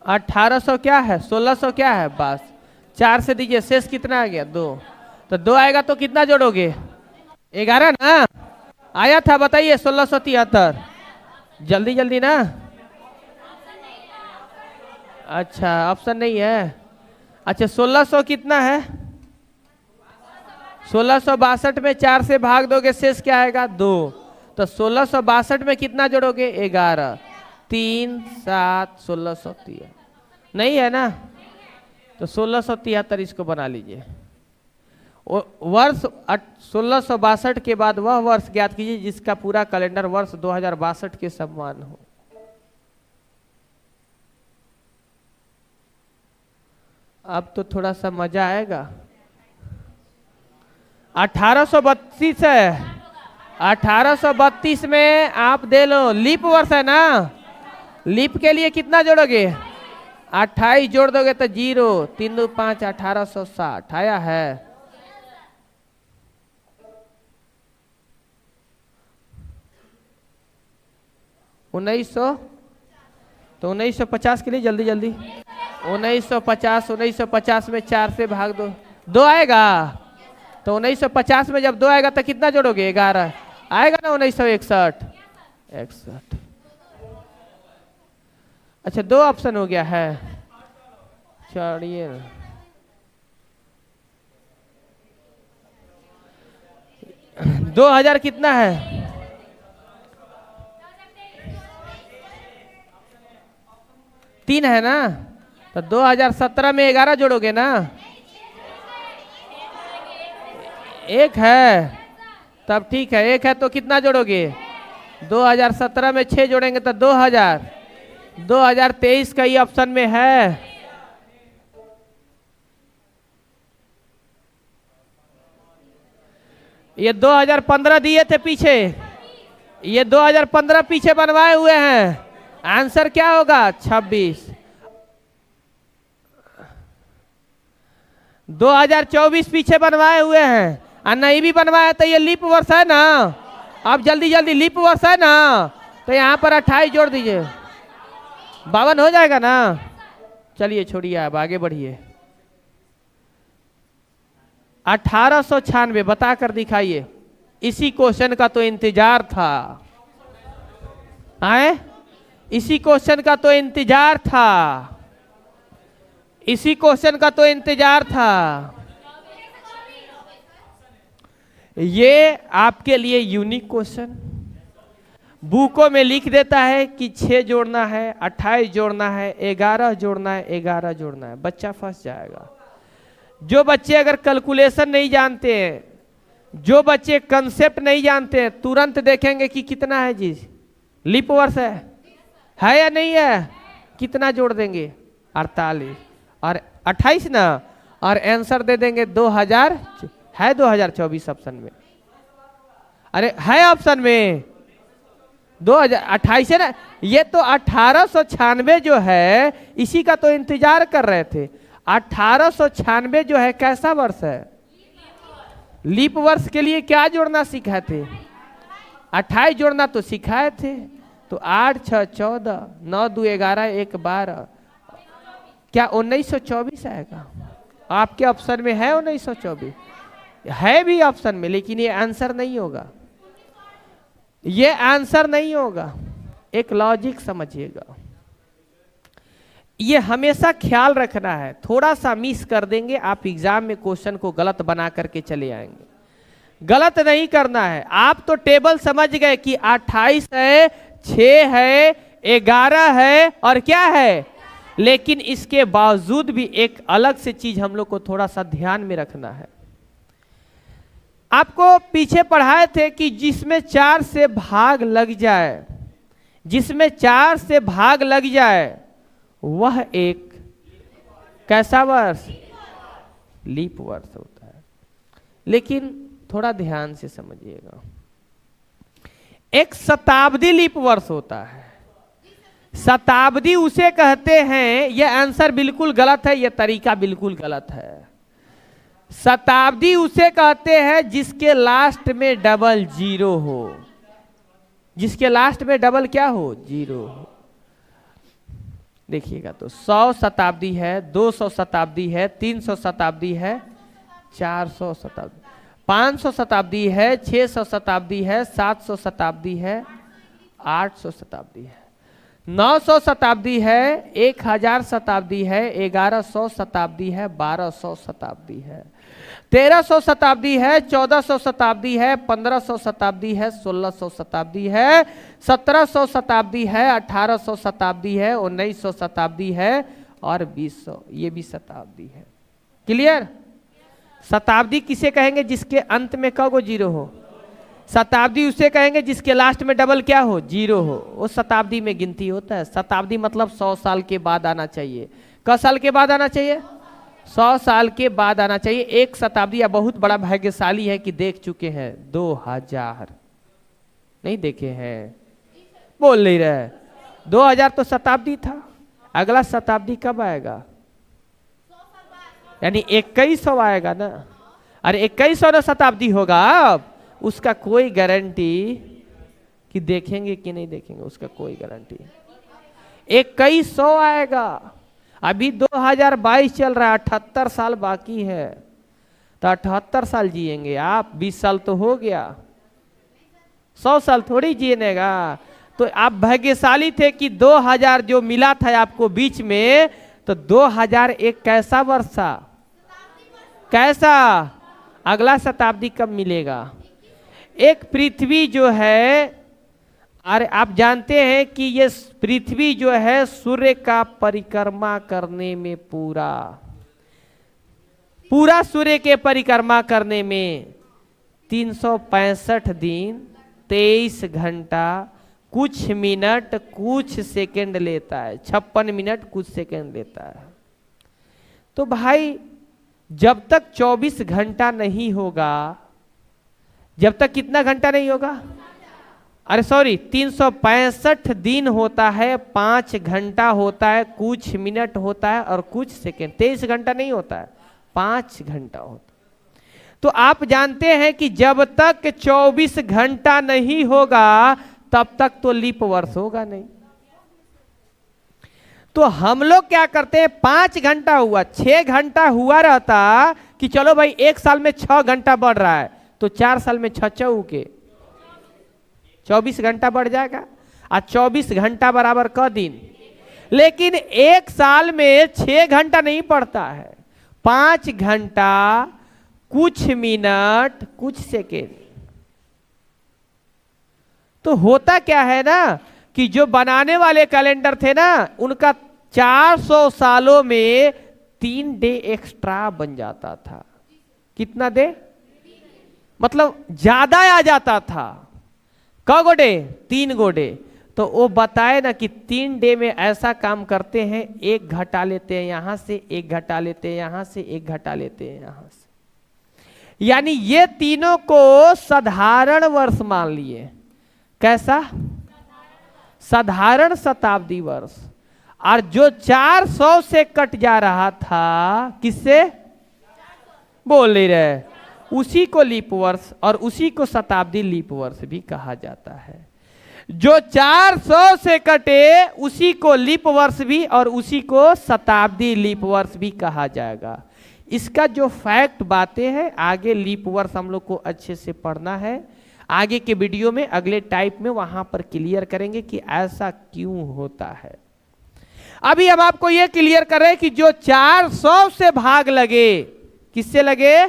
अठारह सौ क्या है? 1600 क्या है? बस 4 से दीजिए, शेष कितना आ गया? 2। तो 2 आएगा तो कितना जोड़ोगे? 11 ना आया था, बताइए। 1673। जल्दी जल्दी ना। अच्छा, ऑप्शन नहीं है। अच्छा, 1600 कितना है? 1662 में 4 से भाग दोगे, शेष क्या आएगा? 2। तो 1662 में कितना जोड़ोगे? 11। 3 7 1673 नहीं है ना, तो 1673 इसको बना लीजिए। वर्ष 1662 के बाद वह वर्ष ज्ञात कीजिए जिसका पूरा कैलेंडर वर्ष 2062 के समान हो। अब तो थोड़ा सा मजा आएगा। 1832 है। 1832 में आप दे लो, लीप वर्ष है ना, लीप के लिए कितना जोड़ोगे? 28 जोड़ दोगे तो 0। 3 2 5 1860 आया है। उन्नीस सौ, तो 1950 के लिए जल्दी जल्दी। 1950, 1950 में 4 से भाग दो, 2 आएगा। तो 1950 में जब 2 आएगा तो कितना जोड़ोगे? 11 आएगा ना। 1961। अच्छा, 2 ऑप्शन हो गया है। चलिए, 2000 कितना है? तीन है ना, तो 2017 में 11 जोड़ोगे ना। 1 है, तब ठीक है। 1 है तो कितना जोड़ोगे? 2017 में 6 जोड़ेंगे तो 2000। 2023 का ही ऑप्शन में है। ये 2015 दिए थे पीछे, ये 2015 पीछे बनवाए हुए हैं। आंसर क्या होगा? 26। 2024 पीछे बनवाए हुए हैं, और नहीं भी बनवाया तो ये लीप वर्ष है ना। अब जल्दी जल्दी, लीप वर्ष है ना, तो यहाँ पर 28 जोड़ दीजिए, 52 हो जाएगा ना। चलिए छोड़िए, अब आगे बढ़िए। 1896 बता कर दिखाइए। इसी क्वेश्चन का तो इंतजार था। आए, इसी क्वेश्चन का तो इंतजार था, इसी क्वेश्चन का तो इंतजार था। ये आपके लिए यूनिक क्वेश्चन बुकों में लिख देता है कि 6 जोड़ना है, 28 जोड़ना है, 11 जोड़ना है, 11 जोड़ना है। बच्चा फंस जाएगा। जो बच्चे अगर कैलकुलेशन नहीं जानते हैं, जो बच्चे कंसेप्ट नहीं जानते हैं, तुरंत देखेंगे कि कितना है जी, लीप वर्ष है या नहीं है, कितना जोड़ देंगे? 48 और 28 ना, और आंसर दे देंगे 2000 है। 2024 ऑप्शन में, अरे है ऑप्शन में 2028 है ना। ये तो 1896 जो है, इसी का तो इंतजार कर रहे थे। 1896 जो है कैसा वर्ष है? लीप वर्ष के लिए क्या जोड़ना सीखे थे? 28 जोड़ना तो सिखाए थे, तो 8 6 14, 9 2 11, 1 12, क्या 1924 आएगा? आपके ऑप्शन में है 1924? है भी ऑप्शन में, लेकिन ये आंसर नहीं होगा, ये आंसर नहीं होगा। एक लॉजिक समझिएगा, ये हमेशा ख्याल रखना है, थोड़ा सा मिस कर देंगे आप एग्जाम में क्वेश्चन को गलत बना करके चले आएंगे। गलत नहीं करना है। आप तो टेबल समझ गए कि 28 है, 6 है, 11 है और क्या है, लेकिन इसके बावजूद भी एक अलग से चीज हम लोग को थोड़ा सा ध्यान में रखना है। आपको पीछे पढ़ाए थे कि जिसमें 4 से भाग लग जाए, जिसमें 4 से भाग लग जाए वह एक कैसा वर्ष? लीप वर्ष होता है। लेकिन थोड़ा ध्यान से समझिएगा, एक शताब्दी लीप वर्ष होता है। शताब्दी उसे कहते हैं, यह आंसर बिल्कुल गलत है, यह तरीका बिल्कुल गलत है। शताब्दी उसे कहते हैं जिसके लास्ट में डबल जीरो हो, जिसके लास्ट में डबल क्या हो? जीरो हो। देखिएगा तो 100 शताब्दी है, 200 शताब्दी है, 300 शताब्दी है, 400 शताब्दी, 500 शताब्दी है, 600 शताब्दी है, 700 शताब्दी है, 800 शताब्दी है, 900 शताब्दी है, 1000 शताब्दी है, 1100 शताब्दी है, 1200 शताब्दी है, 1300 शताब्दी है, 1400 शताब्दी है, 1500 शताब्दी है, 1600 शताब्दी है, 1700 शताब्दी है, 1800 शताब्दी है, 1900 शताब्दी है और 2000, ये भी शताब्दी है। क्लियर? शताब्दी किसे कहेंगे? जिसके अंत में कगो जीरो हो। शताब्दी उसे कहेंगे जिसके लास्ट में डबल क्या हो? जीरो हो। वो शताब्दी में गिनती होता है। शताब्दी मतलब 100 साल के बाद आना चाहिए। क साल के बाद आना चाहिए? 100 साल के बाद आना चाहिए। एक शताब्दी या बहुत बड़ा भाग्यशाली है कि देख चुके हैं। 2000 नहीं देखे हैं? बोल नहीं रहे। 2000 तो शताब्दी था। अगला शताब्दी कब आएगा? यानी 2100 आएगा ना। अरे 2100 शताब्दी होगा। अब उसका कोई गारंटी कि देखेंगे कि नहीं देखेंगे, उसका कोई गारंटी। 2100 आएगा। अभी 2022 चल रहा है, 78 साल बाकी है, तो 78 साल जिएंगे आप। 20 साल तो हो गया, 100 साल थोड़ी जिएगा। तो आप भाग्यशाली थे कि 2000 जो मिला था आपको बीच में, तो 2001 कैसा वर्ष था? कैसा? अगला शताब्दी कब मिलेगा? एक पृथ्वी जो है, अरे आप जानते हैं कि ये पृथ्वी जो है सूर्य का परिक्रमा करने में पूरा सूर्य के परिक्रमा करने में 365 दिन 23 घंटा कुछ मिनट कुछ सेकंड लेता है। 56 मिनट कुछ सेकंड लेता है। तो भाई जब तक 24 घंटा नहीं होगा, जब तक कितना घंटा नहीं होगा? अरे सॉरी, 365 दिन होता है, 5 घंटा होता है, कुछ मिनट होता है और कुछ सेकंड। 23 घंटा नहीं होता है, 5 घंटा होता है। तो आप जानते हैं कि जब तक 24 घंटा नहीं होगा तब तक तो लीप वर्ष होगा नहीं। तो हम लोग क्या करते हैं, 5 घंटा हुआ, 6 घंटा हुआ रहता कि चलो भाई 1 साल में 6 घंटा बढ़ रहा है, तो 4 साल में 6 के 24 घंटा बढ़ जाएगा। और 24 घंटा बराबर क दिन। लेकिन 1 साल में 6 घंटा नहीं पड़ता है, 5 घंटा कुछ मिनट कुछ सेकेंड। तो होता क्या है ना कि जो बनाने वाले कैलेंडर थे ना, उनका 400 सालों में 3 डे एक्स्ट्रा बन जाता था। कितना डे? मतलब ज्यादा आ जाता था। क गो डे? 3 गो डे। तो वो बताए ना कि 3 डे में ऐसा काम करते हैं, 1 घटा लेते हैं यहां से, 1 घटा लेते हैं यहां से, 1 घटा लेते हैं यहां से। यानी ये तीनों को साधारण वर्ष मान लिए। कैसा? साधारण शताब्दी वर्ष। और जो 400 से कट जा रहा था, किससे? बोल नहीं रहे। उसी को लीप वर्ष और उसी को शताब्दी लीप वर्ष भी कहा जाता है। जो 400 से कटे उसी को लीप वर्ष भी और उसी को शताब्दी लीप वर्ष भी कहा जाएगा। इसका जो फैक्ट बातें हैं आगे लीप वर्ष हम लोग को अच्छे से पढ़ना है, आगे के वीडियो में अगले टाइप में वहां पर क्लियर करेंगे कि ऐसा क्यों होता है। अभी हम आपको यह क्लियर कर रहे हैं कि जो 400 से भाग लगे, किससे लगे,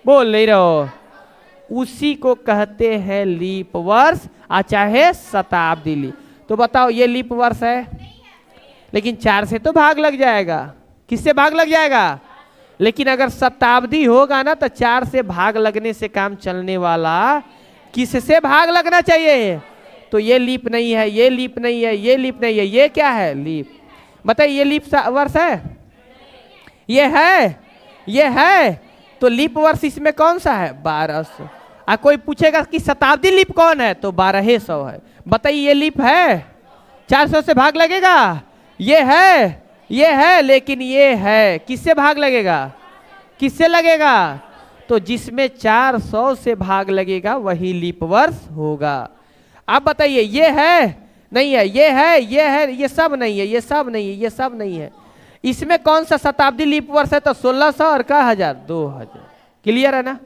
बोल नहीं रहो, उसी को कहते हैं लीप वर्ष चाहे शताब्दी लीप। तो बताओ ये लीप वर्ष है, लेकिन 4 से तो भाग लग जाएगा, किससे भाग लग जाएगा, लेकिन अगर शताब्दी होगा ना तो 4 से भाग लगने से काम चलने वाला, किससे भाग लगना चाहिए, तो ये लीप नहीं है, ये लीप नहीं है, ये लीप नहीं है, ये क्या है, लीप। बताइए ये लीप वर्ष है, ये है, ये है, तो लीप वर्ष इसमें कौन सा है, 1200। कोई पूछेगा कि शताब्दी लीप कौन है, तो 1200 है। बताइए ये लीप है, 400 से भाग लगेगा, ये है, ये है, लेकिन ये है, किससे भाग लगेगा, किससे लगेगा, तो जिसमें 400 से भाग लगेगा वही लीप वर्ष होगा। अब बताइए ये है, नहीं है, ये है, ये है, ये सब नहीं है, ये सब नहीं है, ये सब नहीं है, इसमें कौन सा शताब्दी लीप वर्ष है, तो 1600 और का 1000, 2000। क्लियर है ना।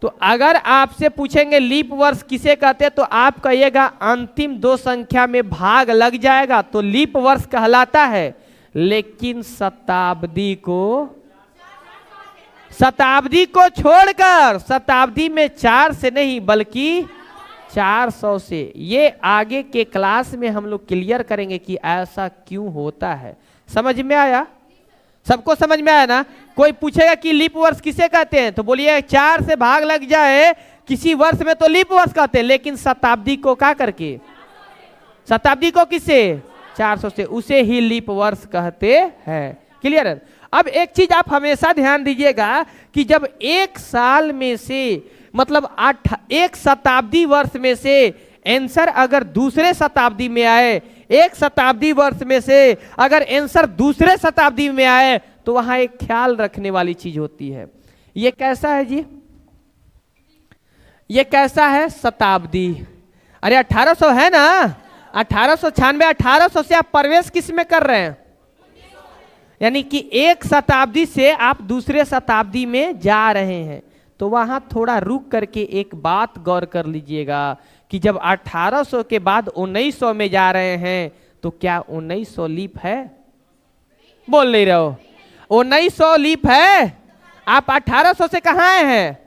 तो अगर आपसे पूछेंगे लीप वर्ष किसे कहते हैं, तो आप कहिएगा अंतिम 2 संख्या में भाग लग जाएगा तो लीप वर्ष कहलाता है, लेकिन शताब्दी को छोड़कर, शताब्दी में 4 से नहीं बल्कि 400 से, ये आगे के क्लास में हम लोग क्लियर करेंगे कि ऐसा क्यों होता है। समझ में आया, सबको समझ में आया ना। कोई पूछेगा कि लीप वर्ष किसे कहते हैं, तो बोलिए 4 से भाग लग जाए किसी वर्ष में तो लीप वर्ष कहते हैं, लेकिन शताब्दी को क्या करके, शताब्दी को किससे, 400 से, उसे ही लीप वर्ष कहते हैं। क्लियर है। अब एक चीज आप हमेशा ध्यान दीजिएगा कि जब एक साल में से मतलब एक शताब्दी वर्ष में से आंसर अगर दूसरे शताब्दी में आए, एक शताब्दी वर्ष में से अगर आंसर दूसरे शताब्दी में आए, तो वहां एक ख्याल रखने वाली चीज होती है। ये कैसा है जी, ये कैसा है, शताब्दी। अरे 1800 है ना, 1896, 1800 से आप प्रवेश किस में कर रहे हैं, यानी कि एक शताब्दी से आप दूसरे शताब्दी में जा रहे हैं। तो वहां थोड़ा रुक करके एक बात गौर कर लीजिएगा कि जब 1800 के बाद 1900 में जा रहे हैं, तो क्या 1900 लीप है, बोल नहीं रहे हो, 1900 लीप है। आप 1800 से कहाँ आए हैं,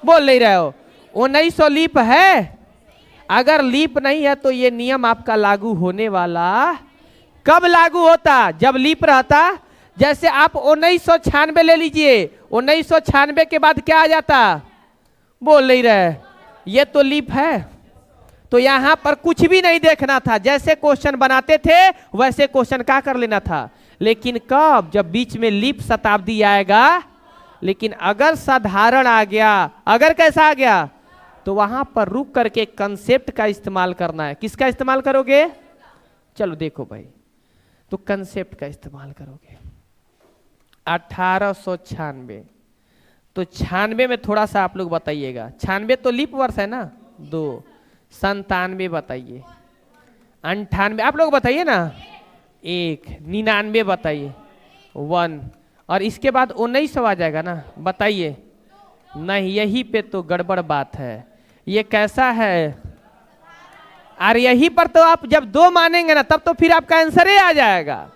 बोल नहीं रहे हो, 1900 लीप है। अगर लीप नहीं है तो ये नियम आपका लागू होने वाला, कब लागू होता, जब लीप रहता। जैसे आप 1996 ले लीजिए, 1996 के बाद क्या आ जाता, बोल नहीं रहे, ये तो लीप है। तो यहां पर कुछ भी नहीं देखना था, जैसे क्वेश्चन बनाते थे वैसे क्वेश्चन क्या कर लेना था। लेकिन कब, जब बीच में लीप शताब्दी आएगा। लेकिन अगर साधारण आ गया, अगर कैसा आ गया, तो वहां पर रुक करके कंसेप्ट का इस्तेमाल करना है। किसका इस्तेमाल करोगे, चलो देखो भाई, तो कंसेप्ट का इस्तेमाल करोगे। 1896, तो 96 में थोड़ा सा आप लोग बताइएगा, 96 तो लीप वर्ष है ना, 2, 97 बताइए, 98 आप लोग बताइए ना, 1, 99 बताइए, 1, और इसके बाद 1900 आ जाएगा ना, बताइए। नहीं, यही पे तो गड़बड़ बात है। ये कैसा है, और यहीं पर तो आप जब 2 मानेंगे ना, तब तो फिर आपका आंसर ही आ जाएगा,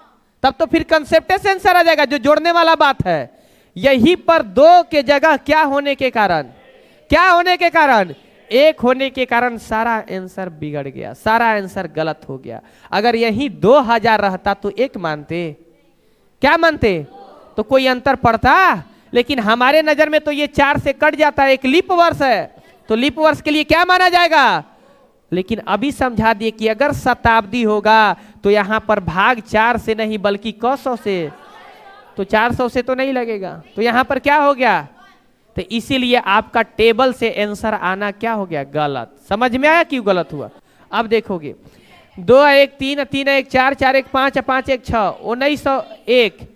तब तो फिर कंसेप्ट से आंसर आ जाएगा, जो जोड़ने वाला बात है। यहीं पर 2 के जगह क्या होने के कारण, क्या होने के कारण, 1 होने के कारण सारा आंसर बिगड़ गया, सारा आंसर गलत हो गया। अगर यही 2000 रहता तो 1 मानते, क्या मानते, तो कोई अंतर पड़ता। लेकिन हमारे नजर में तो ये 4 से कट जाता है, एक लीप वर्ष है, तो लीप वर्ष के लिए क्या माना जाएगा। लेकिन अभी समझा दिए कि अगर शताब्दी होगा तो यहां पर भाग 4 से नहीं बल्कि 100 से, तो 400 से तो नहीं लगेगा, तो यहां पर क्या हो गया, तो इसीलिए आपका टेबल से आंसर आना क्या हो गया, गलत। समझ में आया क्यों गलत हुआ। अब देखोगे 2 1 3 3 1 4 4 1 5 5 1 6 1901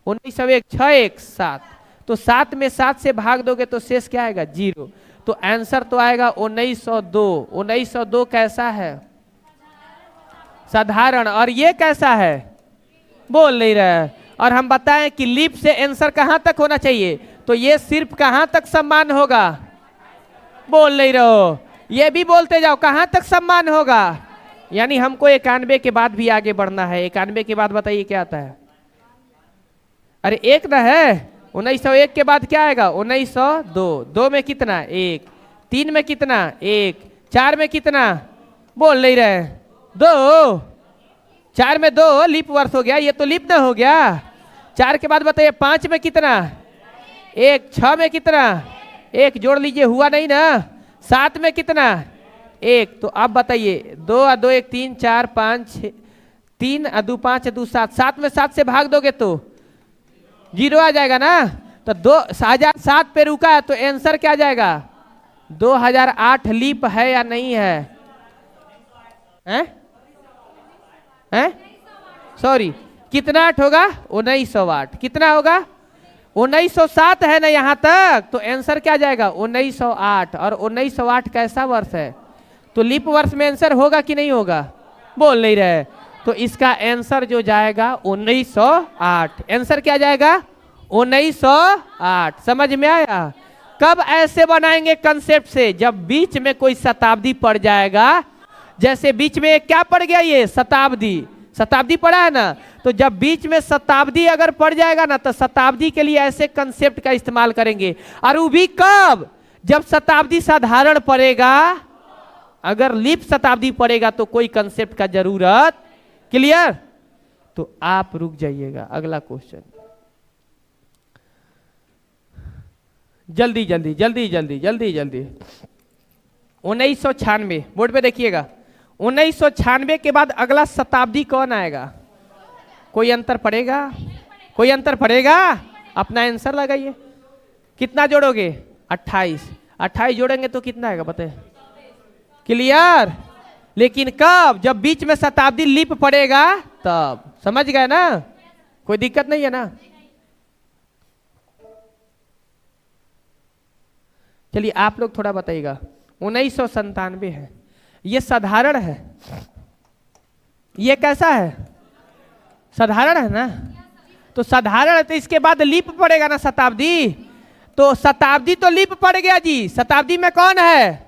1901 6 1 7, तो तो 7 में 7 से भाग दोगे तो शेष क्या आएगा? 0। तो आंसर तो आएगा 1902। 1902 कैसा है? साधारण। और ये कैसा है? बोल नहीं रहा है। और हम बताएं कि लीप से आंसर कहां तक होना चाहिए, तो ये सिर्फ कहां तक सम्मान होगा? बोल नहीं रहो, ये भी बोलते जाओ, कहां तक सम्मान होगा? यानी हमको 91 के बाद भी आगे बढ़ना है। 91 के बाद बताइए क्या आता है? अरे एक ना है, 1901 के बाद क्या आएगा? 1902। 2 में कितना? 1। 3 में कितना? 1। 4 में कितना? बोल नहीं रहे। 2। 4 में 2 लीप वर्ष हो गया, ये तो लीप ना हो गया। 4 के बाद बताइए 5 में कितना? 1। 6 में कितना? 1 जोड़ लीजिए, हुआ नहीं ना। 7 में कितना? 1। तो अब बताइए 2 और 2 1 3 4 5 6 3 और 2 5 2 7। 7 में 7 से भाग दोगे तो 0 आ जाएगा ना। तो 2007 पे रुका है, तो आंसर क्या आ जाएगा? 2008 लीप है या नहीं है? हैं? हैं? सॉरी, कितना 8 होगा? 1908। कितना होगा? 1907 है ना यहाँ तक, तो आंसर क्या जाएगा? 1908। और 1908 कैसा वर्ष है? तो लीप वर्ष में आंसर होगा कि नहीं होगा? बोल नहीं रहे। तो इसका आंसर जो जाएगा 1908। आंसर क्या जाएगा? 1908। समझ में आया? कब ऐसे बनाएंगे कंसेप्ट से? जब बीच में कोई शताब्दी पड़ जाएगा। जैसे बीच में क्या पड़ गया? ये शताब्दी। शताब्दी पड़ा है ना, तो जब बीच में शताब्दी अगर पड़ जाएगा ना, तो शताब्दी के लिए ऐसे कंसेप्ट का इस्तेमाल करेंगे। और वो भी कब? जब शताब्दी साधारण पड़ेगा। अगर लीप शताब्दी पड़ेगा तो कोई कंसेप्ट का जरूरत। क्लियर? तो आप रुक जाइएगा, अगला क्वेश्चन। जल्दी जल्दी जल्दी जल्दी जल्दी जल्दी। 1996 बोर्ड पे देखिएगा। 1996 के बाद अगला शताब्दी कौन आएगा? कोई अंतर पड़ेगा? कोई अंतर पड़ेगा? अपना आंसर लगाइए। कितना जोड़ोगे? 28। 28 जोड़ेंगे तो कितना आएगा बताइए? क्लियर? लेकिन कब? जब बीच में शताब्दी लीप पड़ेगा तब। समझ गए ना? कोई दिक्कत नहीं है ना? चलिए आप लोग थोड़ा बताइएगा। 1997 है, ये साधारण है। ये कैसा है? साधारण है ना। तो साधारण है, तो इसके बाद लीप पड़ेगा ना शताब्दी। तो शताब्दी तो लीप पड़ गया जी। शताब्दी में कौन है?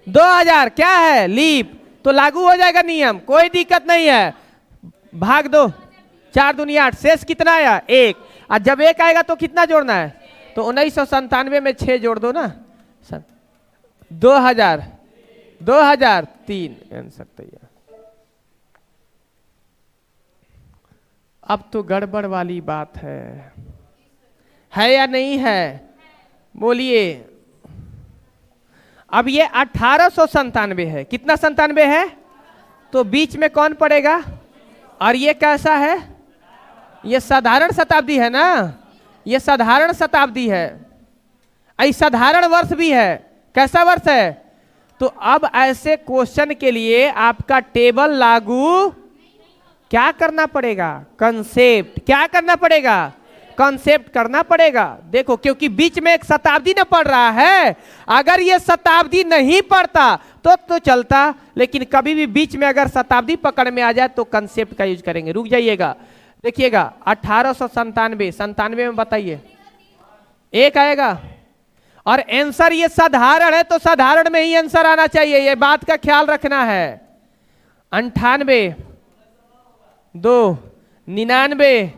2000 क्या है? लीप। तो लागू हो जाएगा नियम, कोई दिक्कत नहीं है। भाग दो, 4 दूनी 8, शेष कितना आया? 1। और जब 1 आएगा तो कितना जोड़ना है? तो 1997 में 6 जोड़ दो ना। 2000 2003 आंसर तैयार। अब तो गड़बड़ वाली बात है या नहीं है? बोलिए। अब ये 1897 है। कितना 97 है? तो बीच में कौन पड़ेगा? और ये कैसा है? ये साधारण शताब्दी है ना। ये साधारण शताब्दी है। साधारण वर्ष भी है। कैसा वर्ष है? तो अब ऐसे क्वेश्चन के लिए आपका टेबल लागू क्या करना पड़ेगा? कंसेप्ट। क्या करना पड़ेगा? कंसेप्ट करना पड़ेगा। देखो, क्योंकि बीच में एक शताब्दी न पड़ रहा है। अगर ये शताब्दी नहीं पड़ता तो चलता, लेकिन कभी भी बीच में अगर शताब्दी पकड़ में आ जाए तो कंसेप्ट का यूज करेंगे। रुक जाइएगा, देखिएगा। 1897 97 में बताइए 1 आएगा। और आंसर ये साधारण है, तो साधारण में ही आंसर आना चाहिए। ये बात का ख्याल रखना है। 98 2 99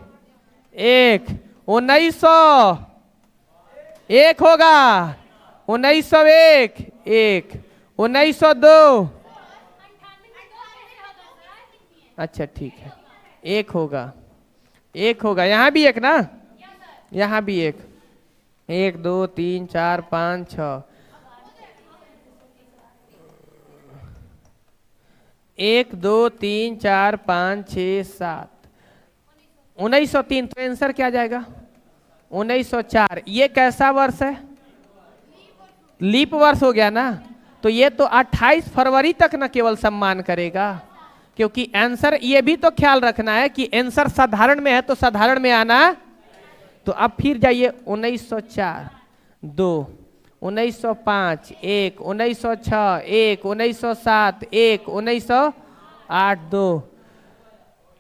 1 1900 1 होगा। 1901 1 1902 अच्छा ठीक है, 1 होगा। 1 होगा। यहाँ भी 1 ना, यहाँ भी 1 1 2 3 4 5 6 1 2 3 4 5 6 7 1903। तो आंसर क्या जाएगा? 1904। ये कैसा वर्ष है? लीप वर्ष हो गया ना। तो ये तो 28 फरवरी तक न केवल सम्मान करेगा, क्योंकि आंसर ये भी तो ख्याल रखना है कि आंसर साधारण में है तो साधारण में आना। तो अब फिर जाइए 1904 2, 1905 1, 1906 1, 1907 1, 1908 2,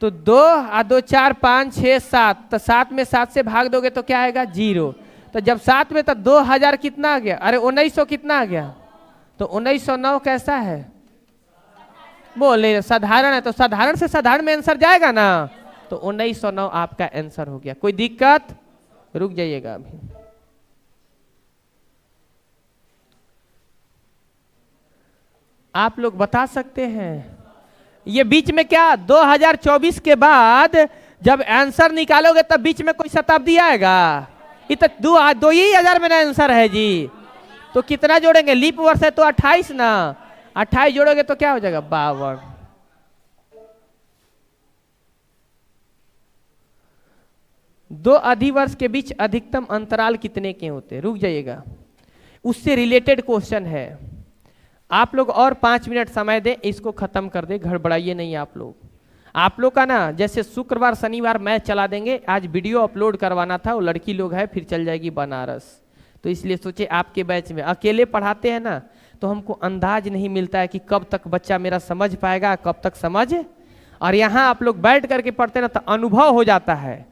तो 2 और 2 4 5 6 7, तो 7 में 7 से भाग दोगे तो क्या आएगा 0। तो जब 7 में तो 2000 कितना आ गया, अरे 1900 कितना आ गया, तो 1909 कैसा है, बोले साधारण है, तो साधारण से साधारण में आंसर जाएगा ना, तो 1909 आपका आंसर हो गया। कोई दिक्कत, रुक जाइएगा अभी। आप लोग बता सकते हैं ये बीच में क्या 2024 के बाद जब आंसर निकालोगे तब बीच में कोई शताब्दी आएगा, ये तो 2000 में ना आंसर है जी। तो कितना जोड़ेंगे, लीप वर्ष है तो 28 ना, 28 जोड़ोगे तो क्या हो जाएगा 52। दो अधिवर्ष के बीच अधिकतम अंतराल कितने के होते हैं, रुक जाइएगा, उससे रिलेटेड क्वेश्चन है। आप लोग और 5 मिनट समय दें, इसको खत्म कर दे, गड़बड़ाइए नहीं आप लोग। आप लोग का ना जैसे शुक्रवार शनिवार मैच चला देंगे, आज वीडियो अपलोड करवाना था, वो लड़की लोग है फिर चल जाएगी बनारस, तो इसलिए सोचे आपके बैच में अकेले पढ़ाते हैं ना, तो हमको अंदाज नहीं मिलता है कि कब तक बच्चा मेरा समझ पाएगा, कब तक समझ, और यहाँ आप लोग बैठ करके पढ़ते ना तो अनुभव हो जाता है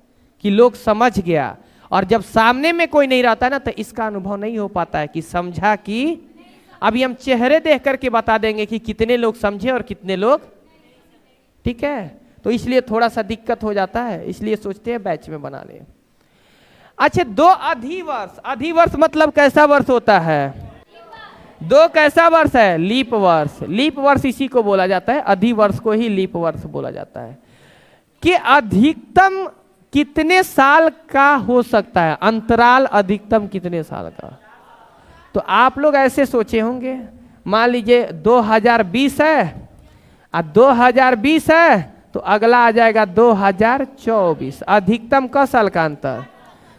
कि लोग समझ गया, और जब सामने में कोई नहीं रहता ना तो इसका अनुभव नहीं हो पाता है कि समझा कि। अभी हम चेहरे देख करके बता देंगे कि कितने लोग समझे और कितने लोग, ठीक है, तो इसलिए थोड़ा सा दिक्कत हो जाता है, इसलिए सोचते हैं बैच में बना ले। अच्छा, 2 अधिवर्ष, अधिवर्ष मतलब कैसा वर्ष होता है, 2 कैसा वर्ष है, लीप वर्ष। लीप वर्ष इसी को बोला जाता है, अधिवर्ष को ही लीप वर्ष बोला जाता है। कि अधिकतम कितने साल का हो सकता है, अंतराल अधिकतम कितने साल का, तो आप लोग ऐसे सोचे होंगे, मान लीजिए 2020 है और 2020 है तो अगला आ जाएगा 2024, अधिकतम का साल का अंतर।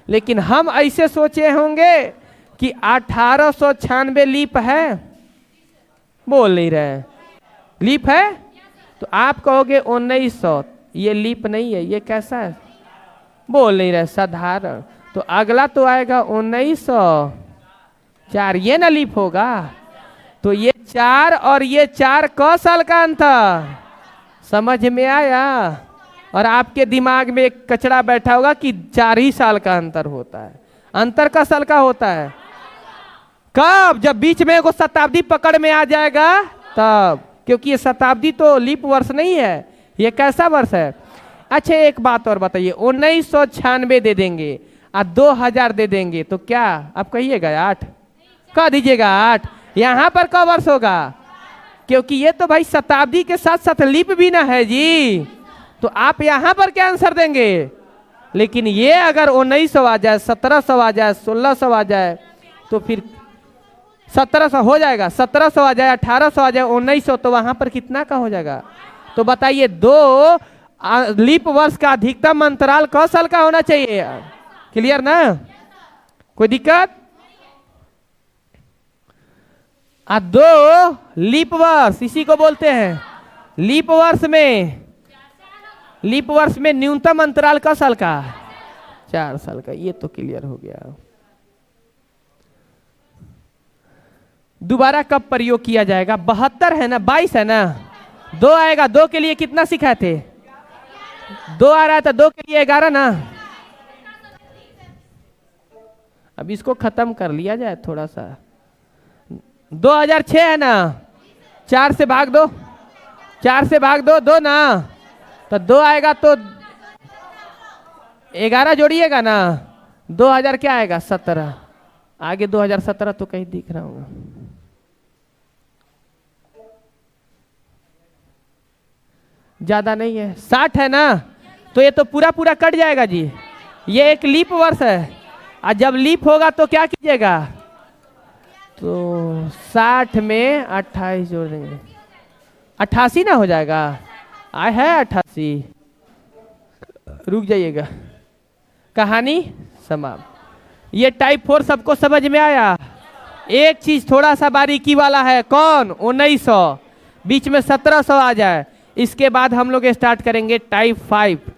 लेकिन हम ऐसे सोचे होंगे कि 1896 लीप है, बोल नहीं रहे, लीप है, तो आप कहोगे 1900, ये लीप नहीं है, ये कैसा है, बोल नहीं रहे, साधारण। तो अगला तो आएगा 1904, ये ना लीप होगा, तो ये 4 और ये 4 क साल का अंतर, समझ में आया। और आपके दिमाग में एक कचरा बैठा होगा कि 4 ही साल का अंतर होता है, अंतर का साल का होता है कब, जब बीच में एगो शताब्दी पकड़ में आ जाएगा तब, क्योंकि ये शताब्दी तो लीप वर्ष नहीं है, ये कैसा वर्ष है। अच्छा एक बात और बताइए, 1996 दे देंगे और 2000 दे देंगे तो क्या आप कहिएगा 8, कह दीजिएगा 8, यहाँ पर कब वर्ष होगा, क्योंकि ये तो भाई शताब्दी के साथ साथ लीप भी ना है जी, तो आप यहाँ पर क्या आंसर देंगे। लेकिन ये अगर 1900 आ जाए, 1700 आ जाए, 1600 आ जाए, तो फिर 1700 हो जाएगा, 1700 आ जाए, 1800 आ जाए, 1900, तो वहां पर कितना का हो जाएगा। तो बताइए 2 लीप वर्ष का अधिकतम अंतराल क साल का होना चाहिए, क्लियर ना, कोई दिक्कत। 2 लीप वर्ष इसी को बोलते हैं, लीप वर्ष में न्यूनतम अंतराल क साल का, 4 साल का, ये तो क्लियर हो गया। दोबारा कब प्रयोग किया जाएगा, 72 है ना, 22 है ना, 2 आएगा, 2 के लिए कितना सिखाए थे, 2 आ रहा है तो 2 के लिए 11 ना। अब इसको खत्म कर लिया जाए थोड़ा सा, 2006 है ना, 4 से भाग दो, 4 से भाग दो, 2 ना, तो 2 आएगा तो 11 जोड़िएगा ना, 2000 क्या आएगा 17, आगे 2017 तो कहीं दिख रहा होगा, ज्यादा नहीं है, 60 है ना, तो ये तो पूरा पूरा कट जाएगा जी, ये एक लीप वर्ष है, और जब लीप होगा तो क्या कीजिएगा, तो 60 में 28 जोड़ देंगे, 88 ना हो जाएगा, आए है 88, रुक जाइएगा, कहानी समाप्त। ये टाइप 4 सबको समझ में आया। एक चीज थोड़ा सा बारीकी वाला है, कौन, 1900, बीच में 1700 आ जाए, इसके बाद हम लोग स्टार्ट करेंगे टाइप 5।